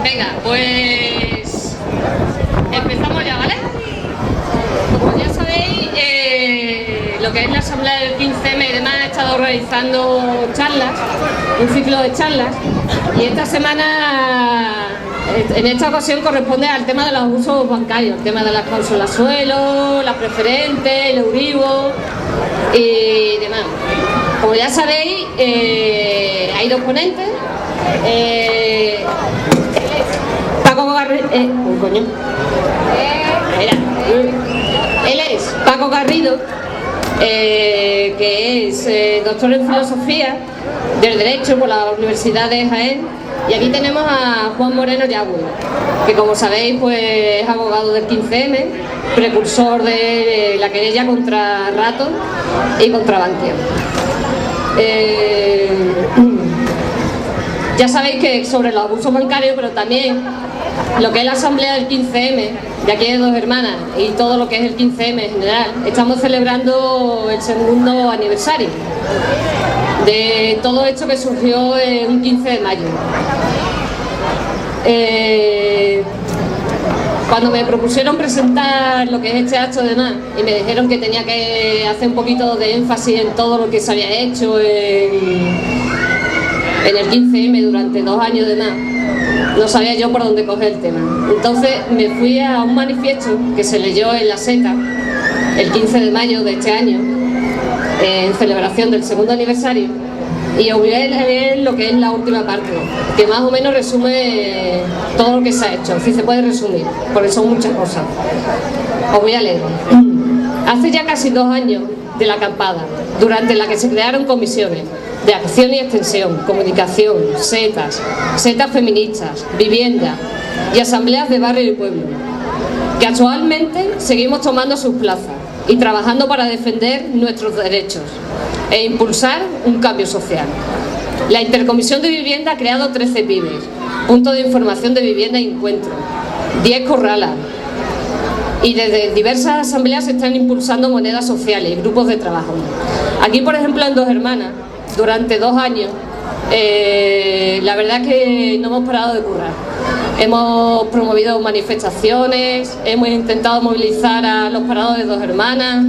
Venga, pues empezamos ya, ¿vale? Como ya sabéis, lo que es la asamblea del 15M y demás ha estado realizando charlas, un ciclo de charlas, y esta semana, en esta ocasión, corresponde al tema de los abusos bancarios, el tema de las cláusulas suelo, las preferentes, el Euribor y demás. Como ya sabéis, hay dos ponentes. Paco Garrido, él es Paco Garrido, que es doctor en filosofía del derecho por la Universidad de Jaén, y aquí tenemos a Juan Moreno Yagüe, que como sabéis pues es abogado del 15M, precursor de la querella contra Rato y contra Bankia. Ya sabéis que sobre los abusos bancarios, pero también lo que es la asamblea del 15M, de aquí de Dos Hermanas, y todo lo que es el 15M en general, estamos celebrando el segundo aniversario de todo esto que surgió en un 15 de mayo. Cuando me propusieron presentar lo que es este acto de demás, y me dijeron que tenía que hacer un poquito de énfasis en todo lo que se había hecho en el 15M durante 2 años de más, no sabía yo por dónde coger el tema. Entonces me fui a un manifiesto que se leyó en La Seta el 15 de mayo de este año, en celebración del segundo aniversario, y os voy a leer lo que es la última parte, que más o menos resume todo lo que se ha hecho, si se puede resumir, porque son muchas cosas. Os voy a leer. Hace ya casi 2 años de la acampada, durante la que se crearon comisiones de acción y extensión, comunicación, setas feministas, vivienda y asambleas de barrio y pueblo, que actualmente seguimos tomando sus plazas y trabajando para defender nuestros derechos e impulsar un cambio social. La Intercomisión de Vivienda ha creado 13 pibes, puntos de información de vivienda y encuentro, 10 corralas, y desde diversas asambleas se están impulsando monedas sociales y grupos de trabajo. Aquí, por ejemplo, en Dos Hermanas, durante 2 años, la verdad es que no hemos parado de currar. Hemos promovido manifestaciones, hemos intentado movilizar a los parados de Dos Hermanas,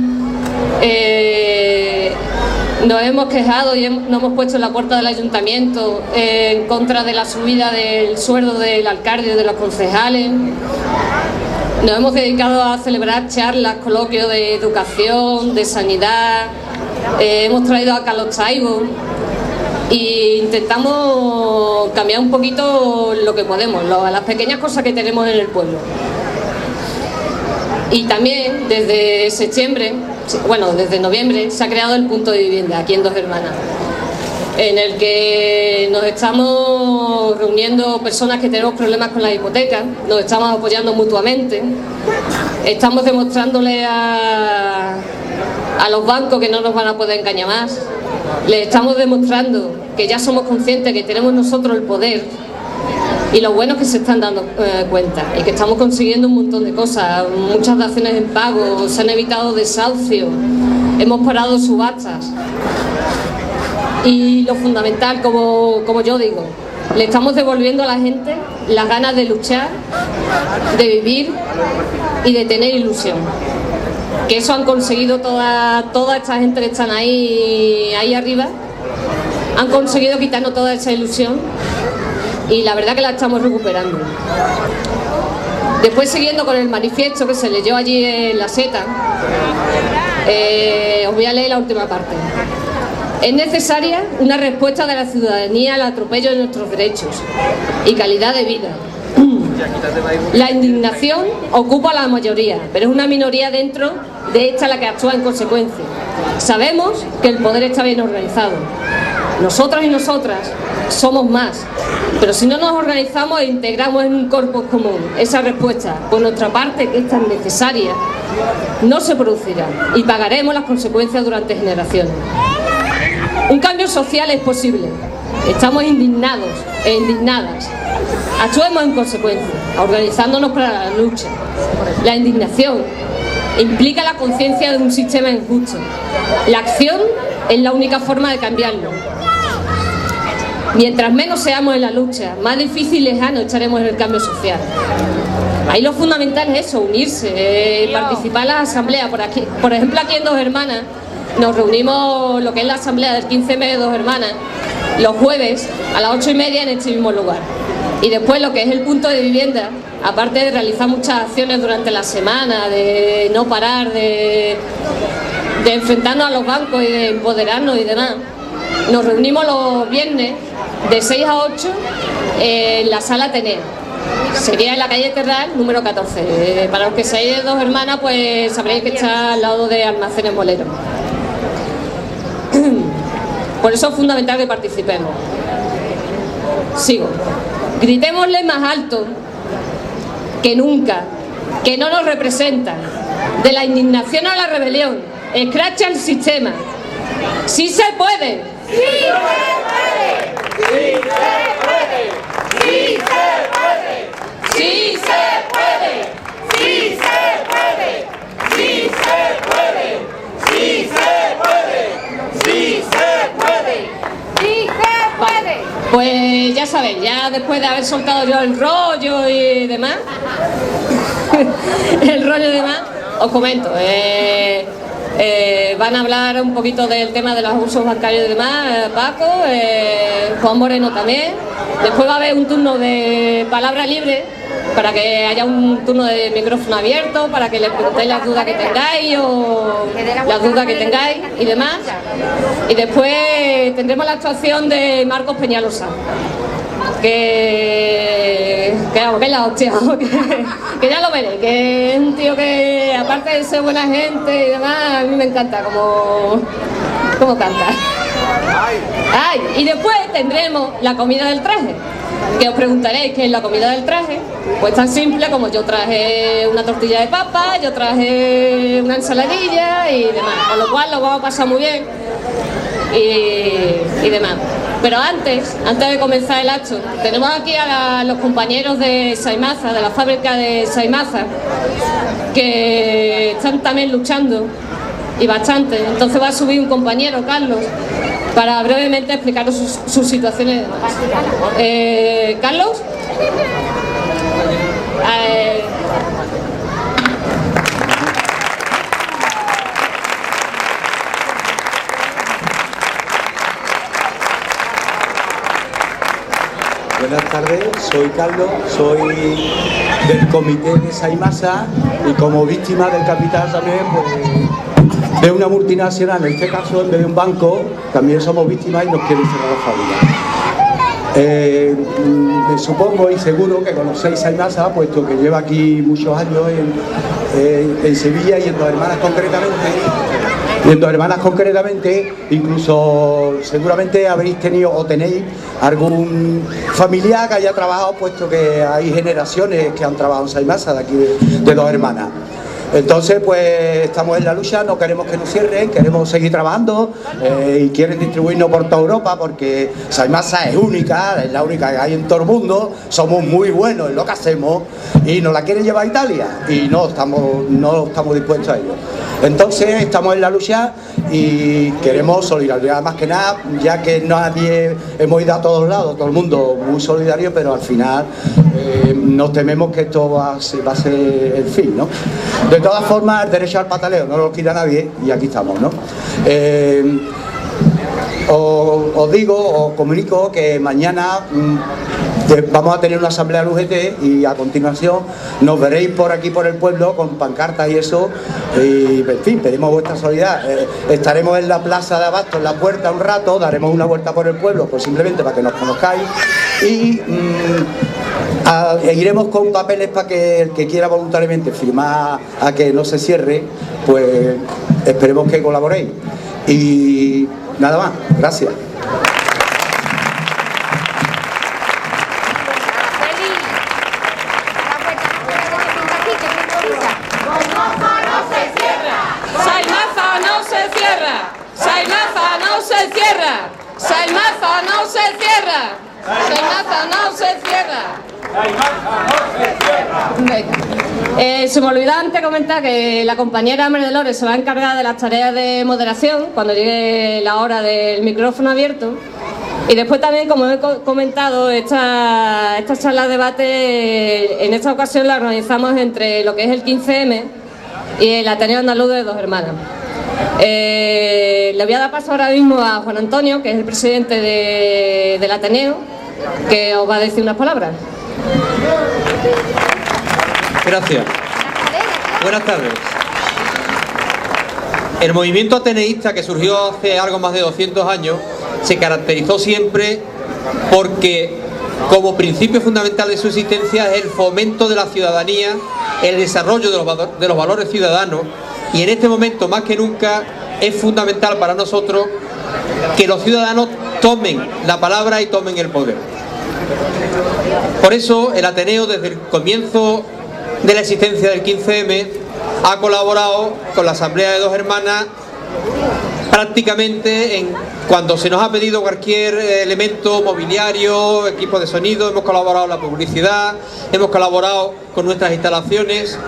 nos hemos quejado y nos hemos puesto en la puerta del ayuntamiento en contra de la subida del sueldo del alcalde y de los concejales. Nos hemos dedicado a celebrar charlas, coloquios de educación, de sanidad. Hemos traído a Carlos Taibo e intentamos cambiar un poquito lo que podemos, las pequeñas cosas que tenemos en el pueblo. Y también desde septiembre, bueno, desde noviembre, se ha creado el punto de vivienda aquí en Dos Hermanas, en el que nos estamos reuniendo personas que tenemos problemas con la hipoteca, nos estamos apoyando mutuamente, estamos demostrándole a los bancos que no nos van a poder engañar más, les estamos demostrando que ya somos conscientes que tenemos nosotros el poder y lo bueno es que se están dando cuenta y que estamos consiguiendo un montón de cosas, muchas daciones en pago, se han evitado desahucios, hemos parado subastas y lo fundamental, como yo digo, le estamos devolviendo a la gente las ganas de luchar, de vivir y de tener ilusión. Que eso han conseguido toda esta gente que están ahí arriba, han conseguido quitarnos toda esa ilusión y la verdad que la estamos recuperando. Después, siguiendo con el manifiesto que se leyó allí en La Seta, os voy a leer la última parte. Es necesaria una respuesta de la ciudadanía al atropello de nuestros derechos y calidad de vida. La indignación ocupa a la mayoría, pero es una minoría dentro de esta la que actúa en consecuencia. Sabemos que el poder está bien organizado. Nosotros y nosotras somos más, pero si no nos organizamos e integramos en un corpus común esa respuesta por nuestra parte, que es tan necesaria, no se producirá y pagaremos las consecuencias durante generaciones. Un cambio social es posible. Estamos indignados e indignadas. Actuemos en consecuencia, organizándonos para la lucha. La indignación implica la conciencia de un sistema injusto. La acción es la única forma de cambiarlo. Mientras menos seamos en la lucha, más difícil y lejano estaremos en el cambio social. Ahí lo fundamental es eso, unirse, participar en las asambleas. Por ejemplo, aquí en Dos Hermanas nos reunimos, lo que es la asamblea del 15M de Dos Hermanas, los jueves a las 8:30 en este mismo lugar. Y después lo que es el punto de vivienda, aparte de realizar muchas acciones durante la semana, de no parar, de enfrentarnos a los bancos y de empoderarnos y demás, nos reunimos los viernes de 6 a 8 en la sala Ateneo. Sería en la calle Terral, número 14. Para los que seáis de Dos Hermanas, pues sabréis que está al lado de Almacenes Molero. Por eso es fundamental que participemos. Sigo. Gritémosle más alto que nunca, que no nos representan, de la indignación a la rebelión, escracha el sistema. ¡Sí se puede! ¡Sí se puede! ¡Sí se puede! ¡Sí se puede! ¡Sí se puede! ¡Sí se puede! ¡Sí se puede! ¡Sí se puede! ¡Sí se puede! ¡Sí se puede! Pues ya sabéis, ya después de haber soltado yo el rollo y demás, os comento. Van a hablar un poquito del tema de los abusos bancarios y demás, Paco, Juan Moreno también. Después va a haber un turno de palabra libre, para que haya un turno de micrófono abierto, para que le preguntéis las dudas que tengáis y demás. Y después tendremos la actuación de Marcos Peñalosa, que es la hostia, que ya lo veréis, que es un tío que, aparte de ser buena gente y demás, a mí me encanta cómo canta. ¡Ay! Y después tendremos la comida del traje, que os preguntaréis qué es la comida del traje. Pues tan simple como yo traje una tortilla de papa, yo traje una ensaladilla y demás, con lo cual lo vamos a pasar muy bien y demás. Pero antes de comenzar el acto, tenemos aquí a los compañeros de Saimaza, de la fábrica de Saimaza, que están también luchando, y bastante. Entonces va a subir un compañero, Carlos, para brevemente explicaros sus situaciones. Carlos. Buenas tardes, soy Carlos, soy del comité de Saimaza y como víctima del capital también, pues, de una multinacional, en este caso en vez de un banco, también somos víctimas y nos quieren cerrar la fábrica. Me supongo y seguro que conocéis Saimaza, puesto que lleva aquí muchos años en Sevilla y en Dos Hermanas concretamente. Incluso seguramente habréis tenido o tenéis algún familiar que haya trabajado, puesto que hay generaciones que han trabajado en Saimaza de aquí de Dos Hermanas. Entonces, pues estamos en la lucha, no queremos que nos cierren, queremos seguir trabajando y quieren distribuirnos por toda Europa porque Saimaza es única, es la única que hay en todo el mundo, somos muy buenos en lo que hacemos y nos la quieren llevar a Italia y no estamos dispuestos a ello. Entonces, estamos en la lucha y queremos solidaridad más que nada, ya que nadie, hemos ido a todos lados, todo el mundo muy solidario, pero al final nos tememos que esto va a ser el fin, ¿no? De todas formas, el derecho al pataleo no lo quita nadie y aquí estamos, ¿no? Os comunico que mañana vamos a tener una asamblea del UGT y a continuación nos veréis por aquí por el pueblo con pancartas y eso y en fin, pedimos vuestra solidaridad. Estaremos en la plaza de Abasto, en la puerta un rato, daremos una vuelta por el pueblo pues simplemente para que nos conozcáis y Iremos con papeles para que el que quiera voluntariamente firmar a que no se cierre, pues esperemos que colaboréis. Y nada más, gracias. Saimaza no se cierra. Saimaza no se cierra. Venga. Se me olvidó antes comentar que la compañera María Dolores se va a encargar de las tareas de moderación cuando llegue la hora del micrófono abierto. Y después también, como he comentado, esta charla de debate en esta ocasión la organizamos entre lo que es el 15M y el Ateneo Andaluz de Dos Hermanas. Le voy a dar paso ahora mismo a Juan Antonio, que es el presidente del Ateneo, que os va a decir unas palabras. Gracias. Buenas tardes. El movimiento ateneísta, que surgió hace algo más de 200 años, se caracterizó siempre porque, como principio fundamental de su existencia, es el fomento de la ciudadanía, el desarrollo de los valores ciudadanos, y en este momento, más que nunca, es fundamental para nosotros que los ciudadanos tomen la palabra y tomen el poder. Por eso, el Ateneo, desde el comienzo de la existencia del 15M, ha colaborado con la Asamblea de Dos Hermanas prácticamente cuando se nos ha pedido cualquier elemento mobiliario, equipo de sonido. Hemos colaborado en la publicidad, hemos colaborado con nuestras instalaciones.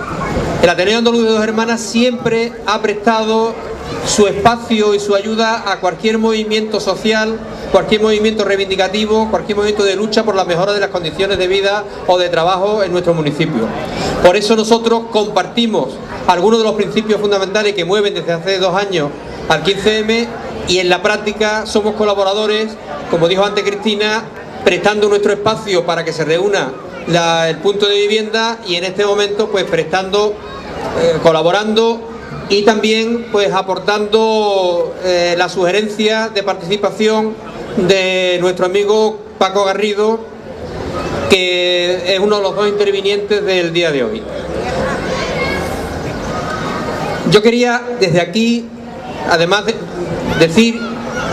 El Ateneo Andaluz de Dos Hermanas siempre ha prestado su espacio y su ayuda a cualquier movimiento social, cualquier movimiento reivindicativo, cualquier movimiento de lucha por la mejora de las condiciones de vida o de trabajo en nuestro municipio. Por eso nosotros compartimos algunos de los principios fundamentales que mueven desde hace 2 años al 15M, y en la práctica somos colaboradores, como dijo antes Cristina, prestando nuestro espacio para que se reúna el punto de vivienda, y en este momento pues colaborando y también pues aportando la sugerencia de participación de nuestro amigo Paco Garrido, que es uno de los 2 intervinientes del día de hoy. Yo quería desde aquí, además decir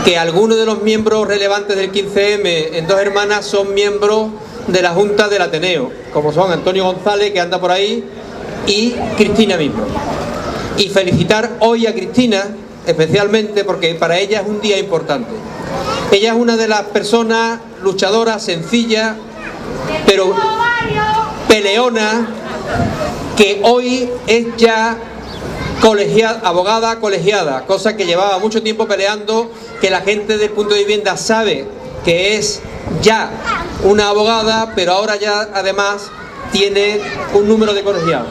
que algunos de los miembros relevantes del 15M en Dos Hermanas son miembros de la Junta del Ateneo, como son Antonio González, que anda por ahí, y Cristina mismo. Y felicitar hoy a Cristina especialmente porque para ella es un día importante. Ella es una de las personas luchadoras, sencillas, pero peleona, que hoy es ya abogada colegiada, cosa que llevaba mucho tiempo peleando, que la gente del punto de vivienda sabe que es ya una abogada, pero ahora ya además tiene un número de colegiados.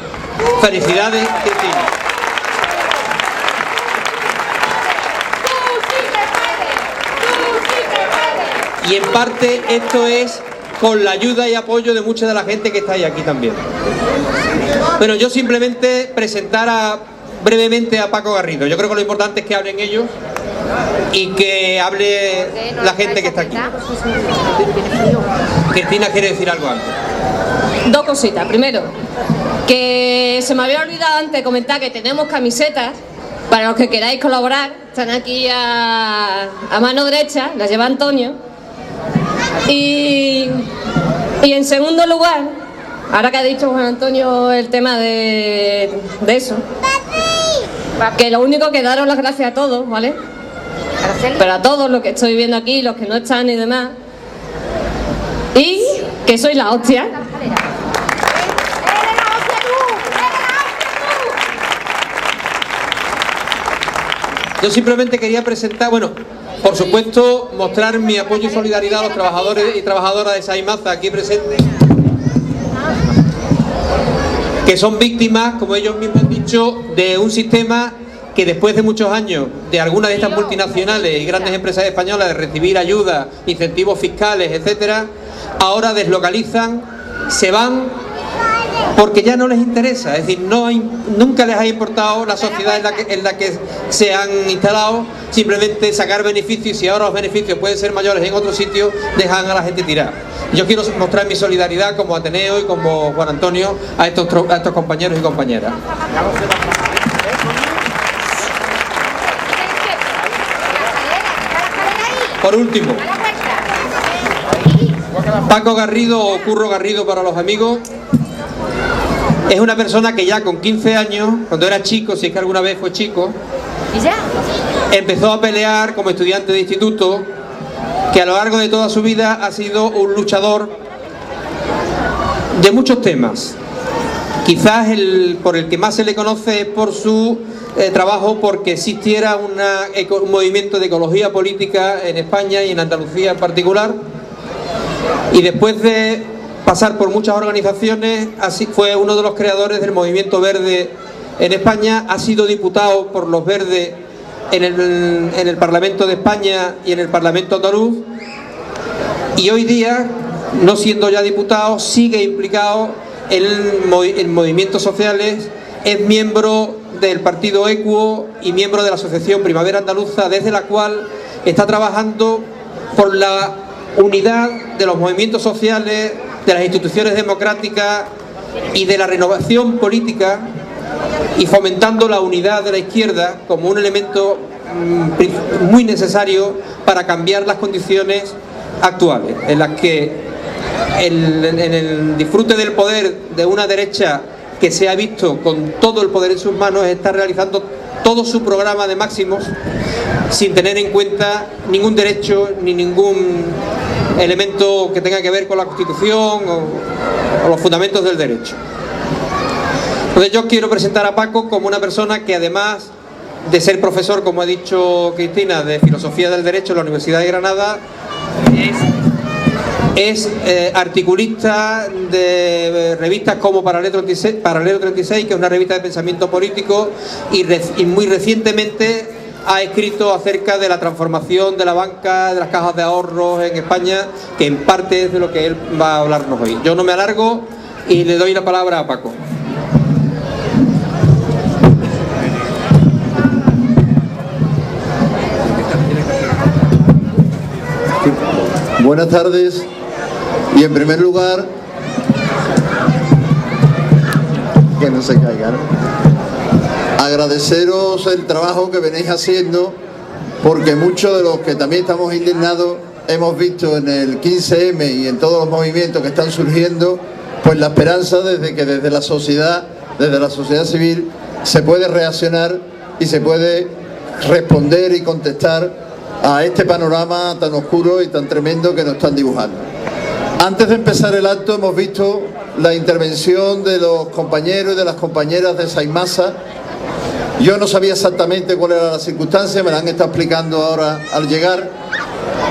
Felicidades, Cristina. Y en parte esto es con la ayuda y apoyo de mucha de la gente que está ahí aquí también. Bueno, yo simplemente presentar brevemente a Paco Garrido. Yo creo que lo importante es que hablen ellos y que hable la gente que está aquí. Cristina quiere decir algo antes. 2 cositas. Primero, que se me había olvidado antes comentar que tenemos camisetas para los que queráis colaborar. Están aquí a mano derecha, las lleva Antonio. Y en segundo lugar, ahora que ha dicho Juan Antonio el tema de eso, que lo único que daros las gracias a todos, ¿vale? Pero a todos los que estoy viendo aquí, los que no están y demás, y que sois la hostia. Yo simplemente quería presentar, bueno, por supuesto, mostrar mi apoyo y solidaridad a los trabajadores y trabajadoras de Saimaza aquí presentes, que son víctimas, como ellos mismos han dicho, de un sistema que después de muchos años de algunas de estas multinacionales y grandes empresas españolas de recibir ayuda, incentivos fiscales, etcétera, ahora deslocalizan, se van porque ya no les interesa, es decir, nunca les ha importado la sociedad en la que se han instalado, simplemente sacar beneficios, y si ahora los beneficios pueden ser mayores en otro sitio, dejan a la gente tirar. Yo quiero mostrar mi solidaridad como Ateneo y como Juan Antonio a estos compañeros y compañeras. Por último, Paco Garrido, o Curro Garrido para los amigos, es una persona que ya con 15 años, cuando era chico, si es que alguna vez fue chico, empezó a pelear como estudiante de instituto, que a lo largo de toda su vida ha sido un luchador de muchos temas. Quizás por el que más se le conoce es por su trabajo porque existiera un movimiento de ecología política en España y en Andalucía en particular, y después de pasar por muchas organizaciones, así fue uno de los creadores del movimiento verde en España, ha sido diputado por los verdes en el Parlamento de España y en el Parlamento andaluz, y hoy día, no siendo ya diputado, sigue implicado en movimientos sociales, es miembro del partido Equo y miembro de la asociación Primavera Andaluza, desde la cual está trabajando por la unidad de los movimientos sociales, de las instituciones democráticas y de la renovación política, y fomentando la unidad de la izquierda como un elemento muy necesario para cambiar las condiciones actuales, en las que en el disfrute del poder de una derecha que se ha visto con todo el poder en sus manos está realizando todo su programa de máximos sin tener en cuenta ningún derecho ni ningún elemento que tenga que ver con la Constitución o los fundamentos del derecho. Entonces yo quiero presentar a Paco como una persona que, además de ser profesor, como ha dicho Cristina, de Filosofía del Derecho en la Universidad de Granada, es articulista de revistas como Paralelo 36, que es una revista de pensamiento político, y muy recientemente ha escrito acerca de la transformación de la banca, de las cajas de ahorros en España, que en parte es de lo que él va a hablarnos hoy. Yo no me alargo y le doy la palabra a Paco. Buenas tardes, y en primer lugar, que no se caigan, agradeceros el trabajo que venís haciendo, porque muchos de los que también estamos indignados hemos visto en el 15M y en todos los movimientos que están surgiendo, pues la esperanza desde que desde la sociedad civil se puede reaccionar y se puede responder y contestar a este panorama tan oscuro y tan tremendo que nos están dibujando. Antes de empezar el acto hemos visto la intervención de los compañeros y de las compañeras de Saimasa. Yo no sabía exactamente cuál era la circunstancia, me la han estado explicando ahora al llegar,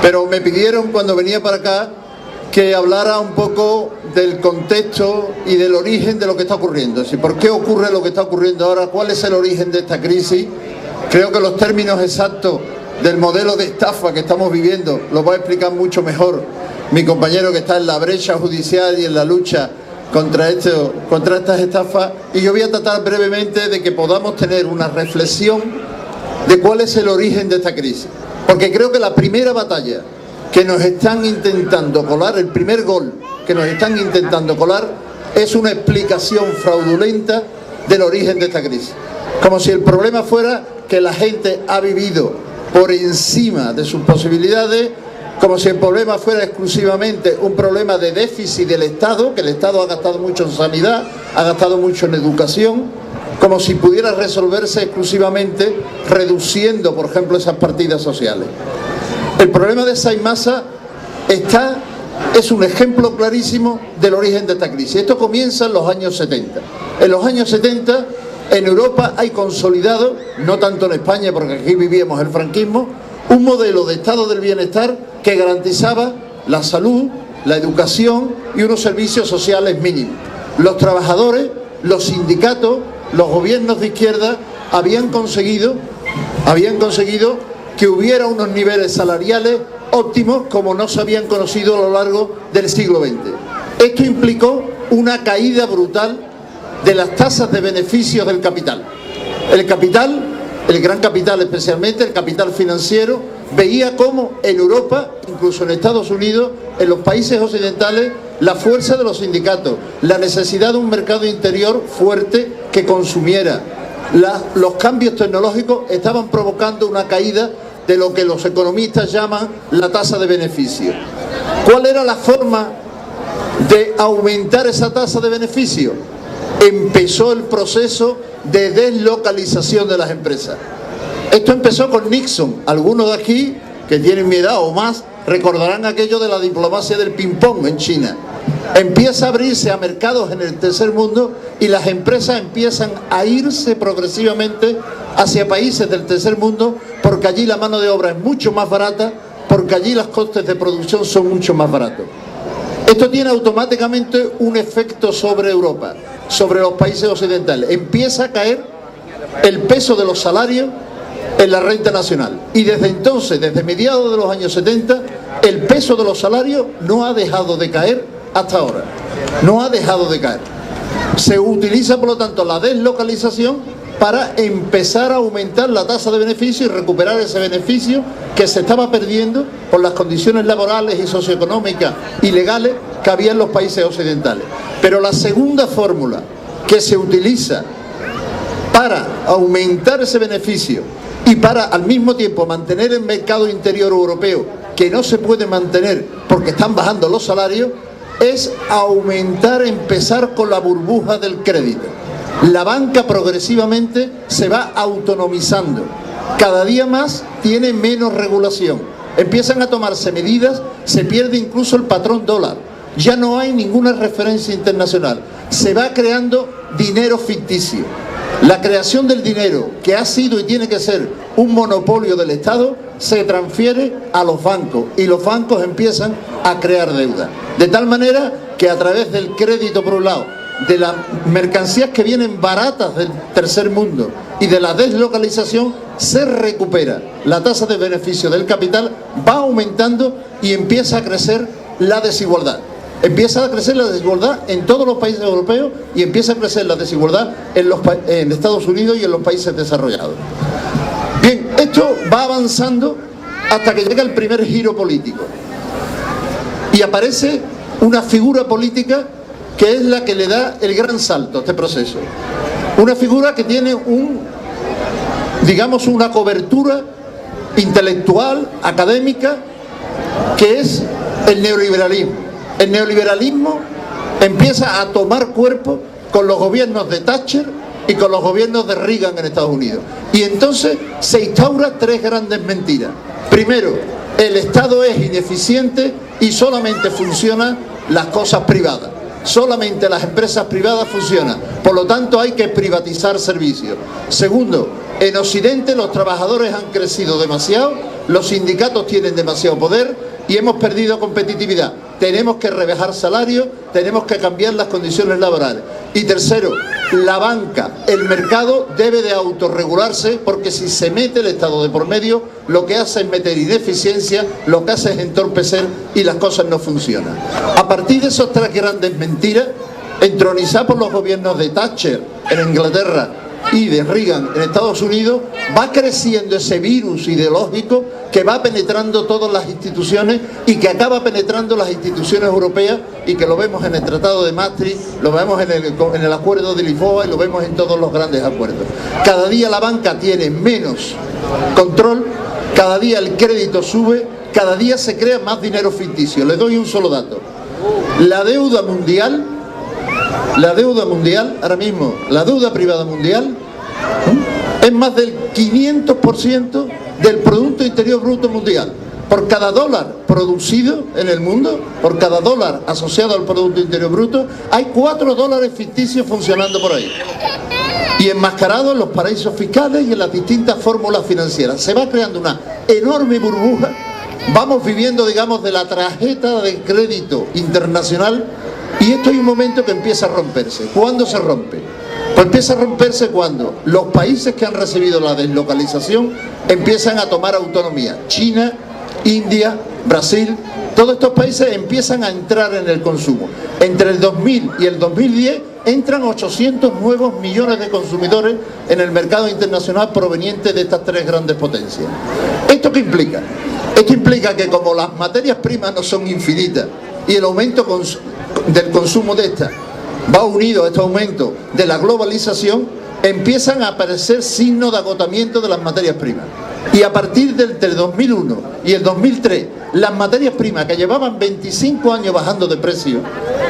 pero me pidieron cuando venía para acá que hablara un poco del contexto y del origen de lo que está ocurriendo. Es decir, ¿por qué ocurre lo que está ocurriendo ahora? ¿Cuál es el origen de esta crisis? Creo que los términos exactos del modelo de estafa que estamos viviendo lo va a explicar mucho mejor mi compañero que está en la brecha judicial y en la lucha contra estas estafas, y yo voy a tratar brevemente de que podamos tener una reflexión de cuál es el origen de esta crisis, porque creo que la primera batalla que nos están intentando colar, el primer gol que nos están intentando colar, es una explicación fraudulenta del origen de esta crisis, como si el problema fuera que la gente ha vivido por encima de sus posibilidades, como si el problema fuera exclusivamente un problema de déficit del Estado, que el Estado ha gastado mucho en sanidad, ha gastado mucho en educación, como si pudiera resolverse exclusivamente reduciendo, por ejemplo, esas partidas sociales. El problema de Saimasa es un ejemplo clarísimo del origen de esta crisis. Esto comienza en los años 70. En los años 70, en Europa hay consolidado, no tanto en España porque aquí vivíamos el franquismo, un modelo de estado del bienestar que garantizaba la salud, la educación y unos servicios sociales mínimos. Los trabajadores, los sindicatos, los gobiernos de izquierda habían conseguido que hubiera unos niveles salariales óptimos como no se habían conocido a lo largo del siglo XX. Esto implicó una caída brutal de las tasas de beneficios del capital. El capital, el gran capital especialmente, el capital financiero, veía cómo en Europa, incluso en Estados Unidos, en los países occidentales, la fuerza de los sindicatos, la necesidad de un mercado interior fuerte que consumiera. Los cambios tecnológicos estaban provocando una caída de lo que los economistas llaman la tasa de beneficio. ¿Cuál era la forma de aumentar esa tasa de beneficio? Empezó el proceso de deslocalización de las empresas. Esto empezó con Nixon. Algunos de aquí, que tienen mi edad o más, recordarán aquello de la diplomacia del ping-pong en China. Empieza a abrirse a mercados en el tercer mundo y las empresas empiezan a irse progresivamente hacia países del tercer mundo, porque allí la mano de obra es mucho más barata, porque allí los costes de producción son mucho más baratos. Esto tiene automáticamente un efecto sobre Europa, sobre los países occidentales. Empieza a caer el peso de los salarios en la renta nacional. Y desde entonces, desde mediados de los años 70, el peso de los salarios no ha dejado de caer hasta ahora. No ha dejado de caer. Se utiliza, por lo tanto, la deslocalización para empezar a aumentar la tasa de beneficio y recuperar ese beneficio que se estaba perdiendo por las condiciones laborales y socioeconómicas y legales que había en los países occidentales. Pero la segunda fórmula que se utiliza para aumentar ese beneficio y para al mismo tiempo mantener el mercado interior europeo, que no se puede mantener porque están bajando los salarios, es empezar con la burbuja del crédito. La banca progresivamente se va autonomizando, cada día más tiene menos regulación, empiezan a tomarse medidas, se pierde incluso el patrón dólar, ya no hay ninguna referencia internacional, se va creando dinero ficticio. La creación del dinero, que ha sido y tiene que ser un monopolio del Estado, se transfiere a los bancos y los bancos empiezan a crear deuda. De tal manera que a través del crédito, por un lado, de las mercancías que vienen baratas del tercer mundo y de la deslocalización, se recupera la tasa de beneficio del capital, va aumentando y empieza a crecer la desigualdad. Empieza a crecer la desigualdad en todos los países europeos y empieza a crecer la desigualdad en Estados Unidos y en los países desarrollados. Bien, esto va avanzando hasta que llega el primer giro político y aparece una figura política que es la que le da el gran salto a este proceso. Una figura que tiene una cobertura intelectual, académica, que es el neoliberalismo. El neoliberalismo empieza a tomar cuerpo con los gobiernos de Thatcher y con los gobiernos de Reagan en Estados Unidos. Y entonces se instauran tres grandes mentiras. Primero, el Estado es ineficiente y solamente funcionan las cosas privadas. Solamente las empresas privadas funcionan, por lo tanto hay que privatizar servicios. Segundo, en Occidente los trabajadores han crecido demasiado, los sindicatos tienen demasiado poder y hemos perdido competitividad. Tenemos que rebajar salarios, tenemos que cambiar las condiciones laborales. Y tercero, la banca, el mercado debe de autorregularse, porque si se mete el Estado de por medio, lo que hace es meter ineficiencia, lo que hace es entorpecer y las cosas no funcionan. A partir de esas tres grandes mentiras, entronizadas por los gobiernos de Thatcher en Inglaterra y de Reagan en Estados Unidos, va creciendo ese virus ideológico que va penetrando todas las instituciones y que acaba penetrando las instituciones europeas, y que lo vemos en el Tratado de Maastricht, lo vemos en el Acuerdo de Lisboa y lo vemos en todos los grandes acuerdos. Cada día la banca tiene menos control, cada día el crédito sube, cada día se crea más dinero ficticio. Les doy un solo dato. La deuda mundial, ahora mismo, la deuda privada mundial es más del 500% del Producto Interior Bruto mundial. Por cada dólar producido en el mundo, por cada dólar asociado al Producto Interior Bruto, hay 4 dólares ficticios funcionando por ahí. Y enmascarados en los paraísos fiscales y en las distintas fórmulas financieras. Se va creando una enorme burbuja. Vamos viviendo, digamos, de la tarjeta de crédito internacional. Y esto hay un momento que empieza a romperse. ¿Cuándo se rompe? Pues empieza a romperse cuando los países que han recibido la deslocalización empiezan a tomar autonomía. China, India, Brasil, todos estos países empiezan a entrar en el consumo. Entre el 2000 y el 2010 entran 800 nuevos millones de consumidores en el mercado internacional provenientes de estas tres grandes potencias. ¿Esto qué implica? Esto implica que como las materias primas no son infinitas y el aumento del consumo de estas va unido a este aumento de la globalización, empiezan a aparecer signos de agotamiento de las materias primas. Y a partir del 2001 y el 2003, las materias primas que llevaban 25 años bajando de precio,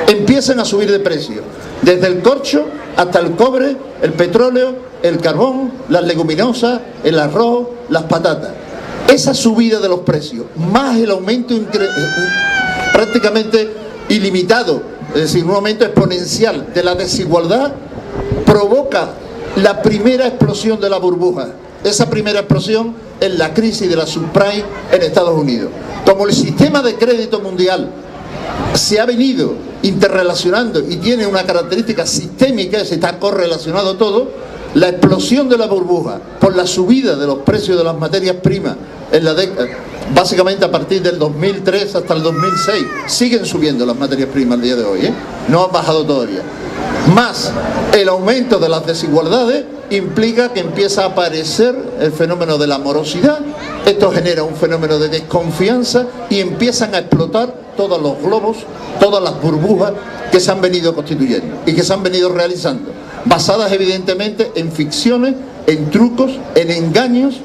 empiezan a subir de precio. Desde el corcho hasta el cobre, el petróleo, el carbón, las leguminosas, el arroz, las patatas. Esa subida de los precios, más el aumento prácticamente ilimitado, es decir, un aumento exponencial de la desigualdad, provoca la primera explosión de la burbuja. Esa primera explosión es la crisis de la subprime en Estados Unidos. Como el sistema de crédito mundial se ha venido interrelacionando y tiene una característica sistémica, se está correlacionado todo, la explosión de la burbuja por la subida de los precios de las materias primas en la década, básicamente a partir del 2003 hasta el 2006, siguen subiendo las materias primas al día de hoy, no han bajado todavía. Más el aumento de las desigualdades implica que empieza a aparecer el fenómeno de la morosidad. Esto genera un fenómeno de desconfianza y empiezan a explotar todos los globos, todas las burbujas que se han venido constituyendo y que se han venido realizando, basadas evidentemente en ficciones, en trucos, en engaños,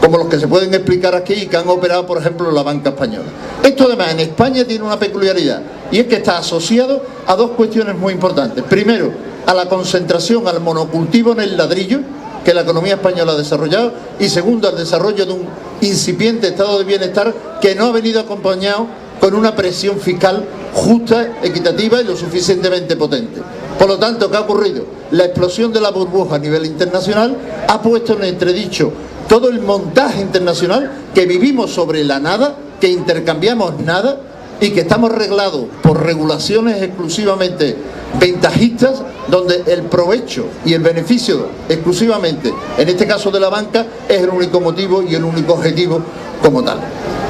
como los que se pueden explicar aquí y que han operado, por ejemplo, la banca española. Esto además en España tiene una peculiaridad, y es que está asociado a dos cuestiones muy importantes. Primero, a la concentración, al monocultivo en el ladrillo que la economía española ha desarrollado, y segundo, al desarrollo de un incipiente estado de bienestar que no ha venido acompañado con una presión fiscal justa, equitativa y lo suficientemente potente. Por lo tanto, ¿qué ha ocurrido? La explosión de la burbuja a nivel internacional ha puesto en entredicho todo el montaje internacional, que vivimos sobre la nada, que intercambiamos nada y que estamos reglados por regulaciones exclusivamente ventajistas, donde el provecho y el beneficio exclusivamente, en este caso de la banca, es el único motivo y el único objetivo como tal.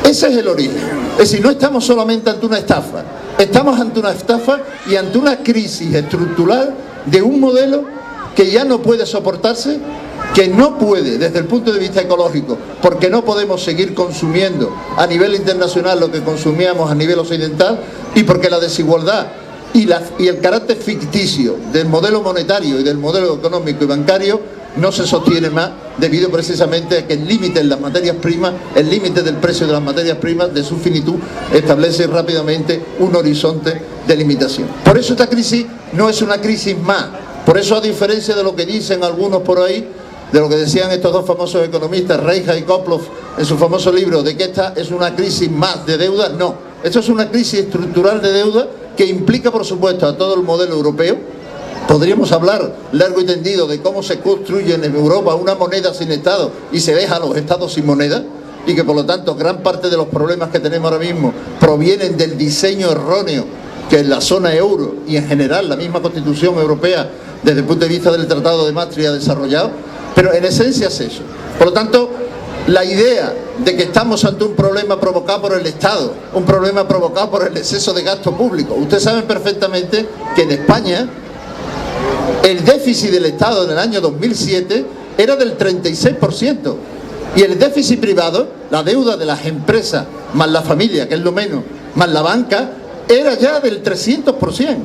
Ese es el origen. Es decir, no estamos solamente ante una estafa, estamos ante una estafa y ante una crisis estructural de un modelo que ya no puede soportarse, que no puede desde el punto de vista ecológico, porque no podemos seguir consumiendo a nivel internacional lo que consumíamos a nivel occidental, y porque la desigualdad y el carácter ficticio del modelo monetario y del modelo económico y bancario no se sostiene más, debido precisamente a que el límite en las materias primas, el límite del precio de las materias primas, de su finitud, establece rápidamente un horizonte de limitación. Por eso esta crisis no es una crisis más. Por eso, a diferencia de lo que dicen algunos por ahí, de lo que decían estos dos famosos economistas, Reija y Koplow, en su famoso libro, de que esta es una crisis más de deuda, no. Esto es una crisis estructural de deuda que implica, por supuesto, a todo el modelo europeo. Podríamos hablar largo y tendido de cómo se construye en Europa una moneda sin Estado y se deja a los Estados sin moneda, y que por lo tanto gran parte de los problemas que tenemos ahora mismo provienen del diseño erróneo que en la zona euro y en general la misma Constitución Europea desde el punto de vista del Tratado de Maastricht ha desarrollado. Pero en esencia es eso. Por lo tanto, la idea de que estamos ante un problema provocado por el Estado, un problema provocado por el exceso de gasto público. Ustedes saben perfectamente que en España el déficit del Estado en el año 2007 era del 36%. Y el déficit privado, la deuda de las empresas, más la familia, que es lo menos, más la banca, era ya del 300%.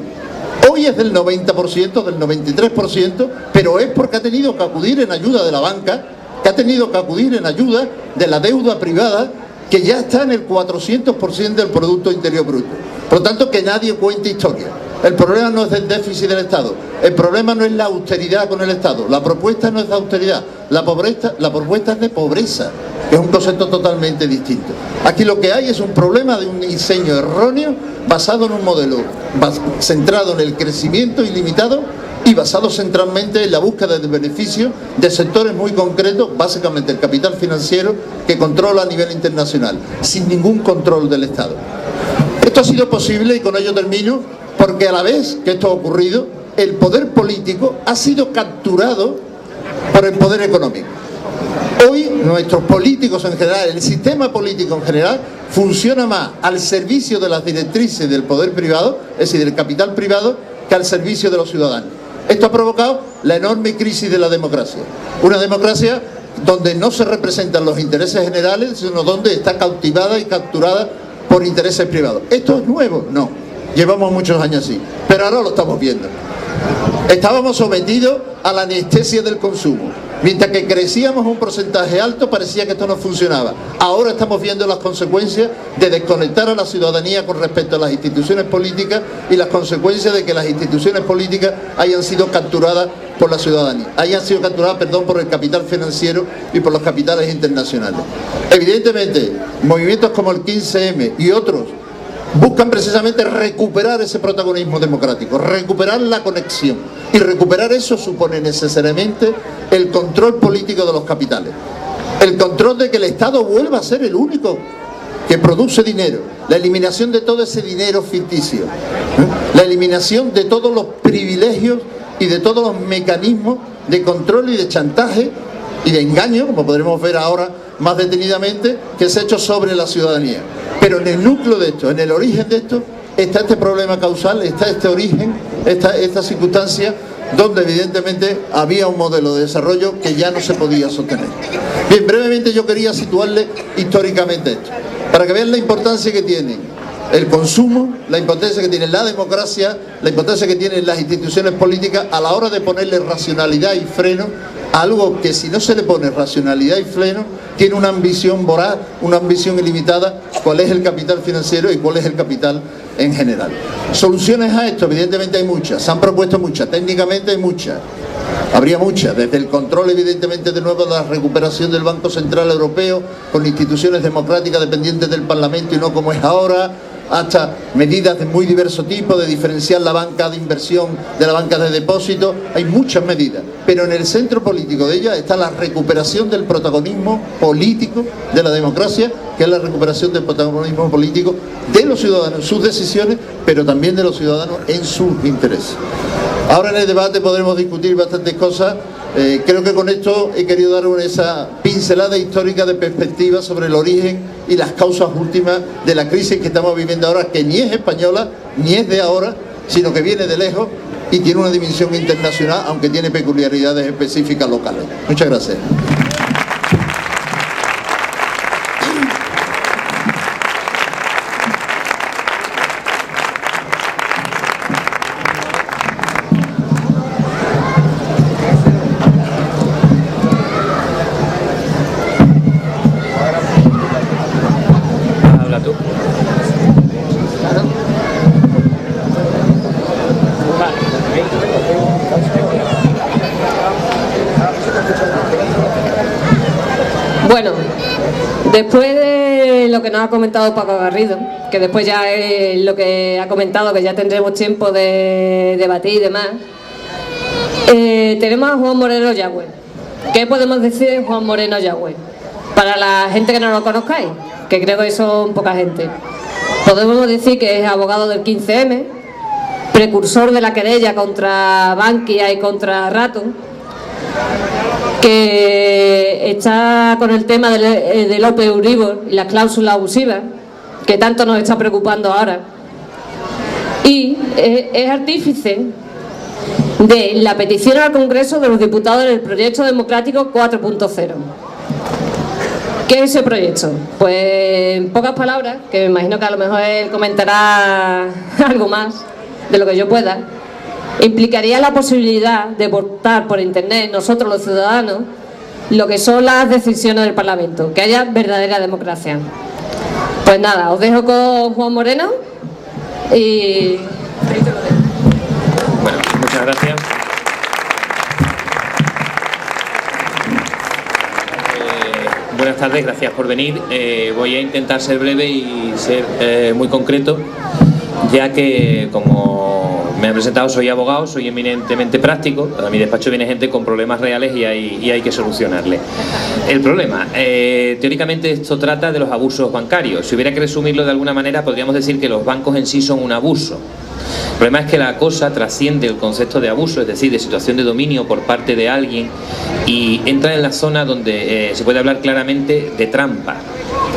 Hoy es del 90%, del 93%, pero es porque ha tenido que acudir en ayuda de la banca, que ha tenido que acudir en ayuda de la deuda privada, que ya está en el 400% del Producto Interior Bruto. Por lo tanto, que nadie cuente historia. El problema no es del déficit del Estado, el problema no es la austeridad con el Estado, la propuesta no es de austeridad, la propuesta es de pobreza, que es un concepto totalmente distinto. Aquí lo que hay es un problema de un diseño erróneo basado en un modelo centrado en el crecimiento ilimitado y basado centralmente en la búsqueda de beneficios de sectores muy concretos, básicamente el capital financiero, que controla a nivel internacional, sin ningún control del Estado. Esto ha sido posible, y con ello termino, porque a la vez que esto ha ocurrido, el poder político ha sido capturado por el poder económico. Hoy nuestros políticos en general, el sistema político en general, funciona más al servicio de las directrices del poder privado, es decir, del capital privado, que al servicio de los ciudadanos. Esto ha provocado la enorme crisis de la democracia. Una democracia donde no se representan los intereses generales, sino donde está cautivada y capturada por intereses privados. ¿Esto es nuevo? No. Llevamos muchos años así, pero ahora lo estamos viendo. Estábamos sometidos a la anestesia del consumo. Mientras que crecíamos un porcentaje alto, parecía que esto no funcionaba. Ahora estamos viendo las consecuencias de desconectar a la ciudadanía con respecto a las instituciones políticas y las consecuencias de que las instituciones políticas hayan sido capturadas por la ciudadanía, por el capital financiero y por los capitales internacionales. Evidentemente, movimientos como el 15M y otros buscan precisamente recuperar ese protagonismo democrático, recuperar la conexión, y recuperar eso supone necesariamente el control político de los capitales, el control de que el Estado vuelva a ser el único que produce dinero, la eliminación de todo ese dinero ficticio, la eliminación de todos los privilegios y de todos los mecanismos de control y de chantaje y de engaño, como podremos ver ahora más detenidamente, que se ha hecho sobre la ciudadanía. Pero en el núcleo de esto, en el origen de esto, está este problema causal, está este origen, esta circunstancia donde evidentemente había un modelo de desarrollo que ya no se podía sostener. Bien, brevemente yo quería situarle históricamente esto, para que vean la importancia que tiene el consumo, la importancia que tiene la democracia, la importancia que tienen las instituciones políticas a la hora de ponerle racionalidad y freno a algo que, si no se le pone racionalidad y freno, tiene una ambición voraz, una ambición ilimitada, cuál es el capital financiero y cuál es el capital en general. Soluciones a esto, evidentemente hay muchas, se han propuesto muchas, técnicamente hay muchas, habría muchas, desde el control evidentemente de nuevo de la recuperación del Banco Central Europeo con instituciones democráticas dependientes del Parlamento y no como es ahora, hasta medidas de muy diverso tipo, de diferenciar la banca de inversión de la banca de depósito. Hay muchas medidas, pero en el centro político de ellas está la recuperación del protagonismo político de la democracia, que es la recuperación del protagonismo político de los ciudadanos en sus decisiones, pero también de los ciudadanos en sus intereses. Ahora en el debate podremos discutir bastantes cosas. Creo que con esto he querido dar esa pincelada histórica de perspectiva sobre el origen y las causas últimas de la crisis que estamos viviendo ahora, que ni es española, ni es de ahora, sino que viene de lejos y tiene una dimensión internacional, aunque tiene peculiaridades específicas locales. Muchas gracias. Bueno, después de lo que nos ha comentado Paco Garrido, que después ya es lo que ha comentado, que ya tendremos tiempo de debatir y demás, tenemos a Juan Moreno Yagüe. ¿Qué podemos decir de Juan Moreno Yagüe? Para la gente que no lo conozcáis, que creo que son poca gente. Podemos decir que es abogado del 15M, precursor de la querella contra Bankia y contra Rato, que está con el tema del Open Euribor y las cláusulas abusivas, que tanto nos está preocupando ahora, y es artífice de la petición al Congreso de los Diputados del Proyecto Democrático 4.0. ¿Qué es ese proyecto? Pues en pocas palabras, que me imagino que a lo mejor él comentará algo más de lo que yo pueda, implicaría la posibilidad de votar por internet, nosotros los ciudadanos, lo que son las decisiones del Parlamento, que haya verdadera democracia. Pues nada, os dejo con Juan Moreno y... Bueno, muchas gracias. Buenas tardes, gracias por venir. Voy a intentar ser breve y ser muy concreto, ya que, como me han presentado, soy abogado, soy eminentemente práctico. A mi despacho viene gente con problemas reales y hay que solucionarle. El problema, teóricamente esto trata de los abusos bancarios. Si hubiera que resumirlo de alguna manera, podríamos decir que los bancos en sí son un abuso. El problema es que la cosa trasciende el concepto de abuso, es decir, de situación de dominio por parte de alguien, y entra en la zona donde se puede hablar claramente de trampa.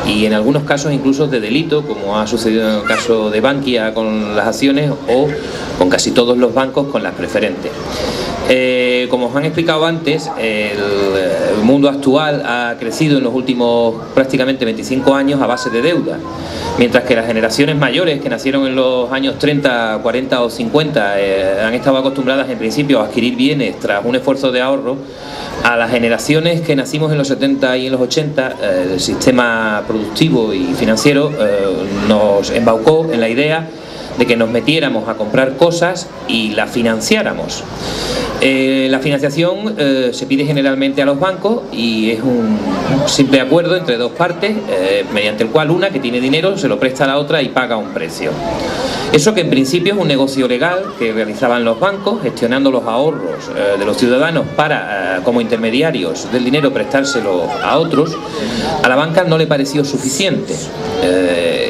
y en algunos casos incluso de delito, como ha sucedido en el caso de Bankia con las acciones o con casi todos los bancos con las preferentes. Como os han explicado antes, el mundo actual ha crecido en los últimos prácticamente 25 años a base de deuda, mientras que las generaciones mayores que nacieron en los años 30, 40 o 50 han estado acostumbradas en principio a adquirir bienes tras un esfuerzo de ahorro. A las generaciones que nacimos en los 70 y en los 80, el sistema productivo y financiero nos embaucó en la idea de que nos metiéramos a comprar cosas y las financiáramos. La financiación se pide generalmente a los bancos y es un simple acuerdo entre dos partes, mediante el cual una que tiene dinero se lo presta a la otra y paga un precio. Eso, que en principio es un negocio legal que realizaban los bancos, gestionando los ahorros de los ciudadanos para, como intermediarios del dinero, prestárselo a otros, a la banca no le pareció suficiente.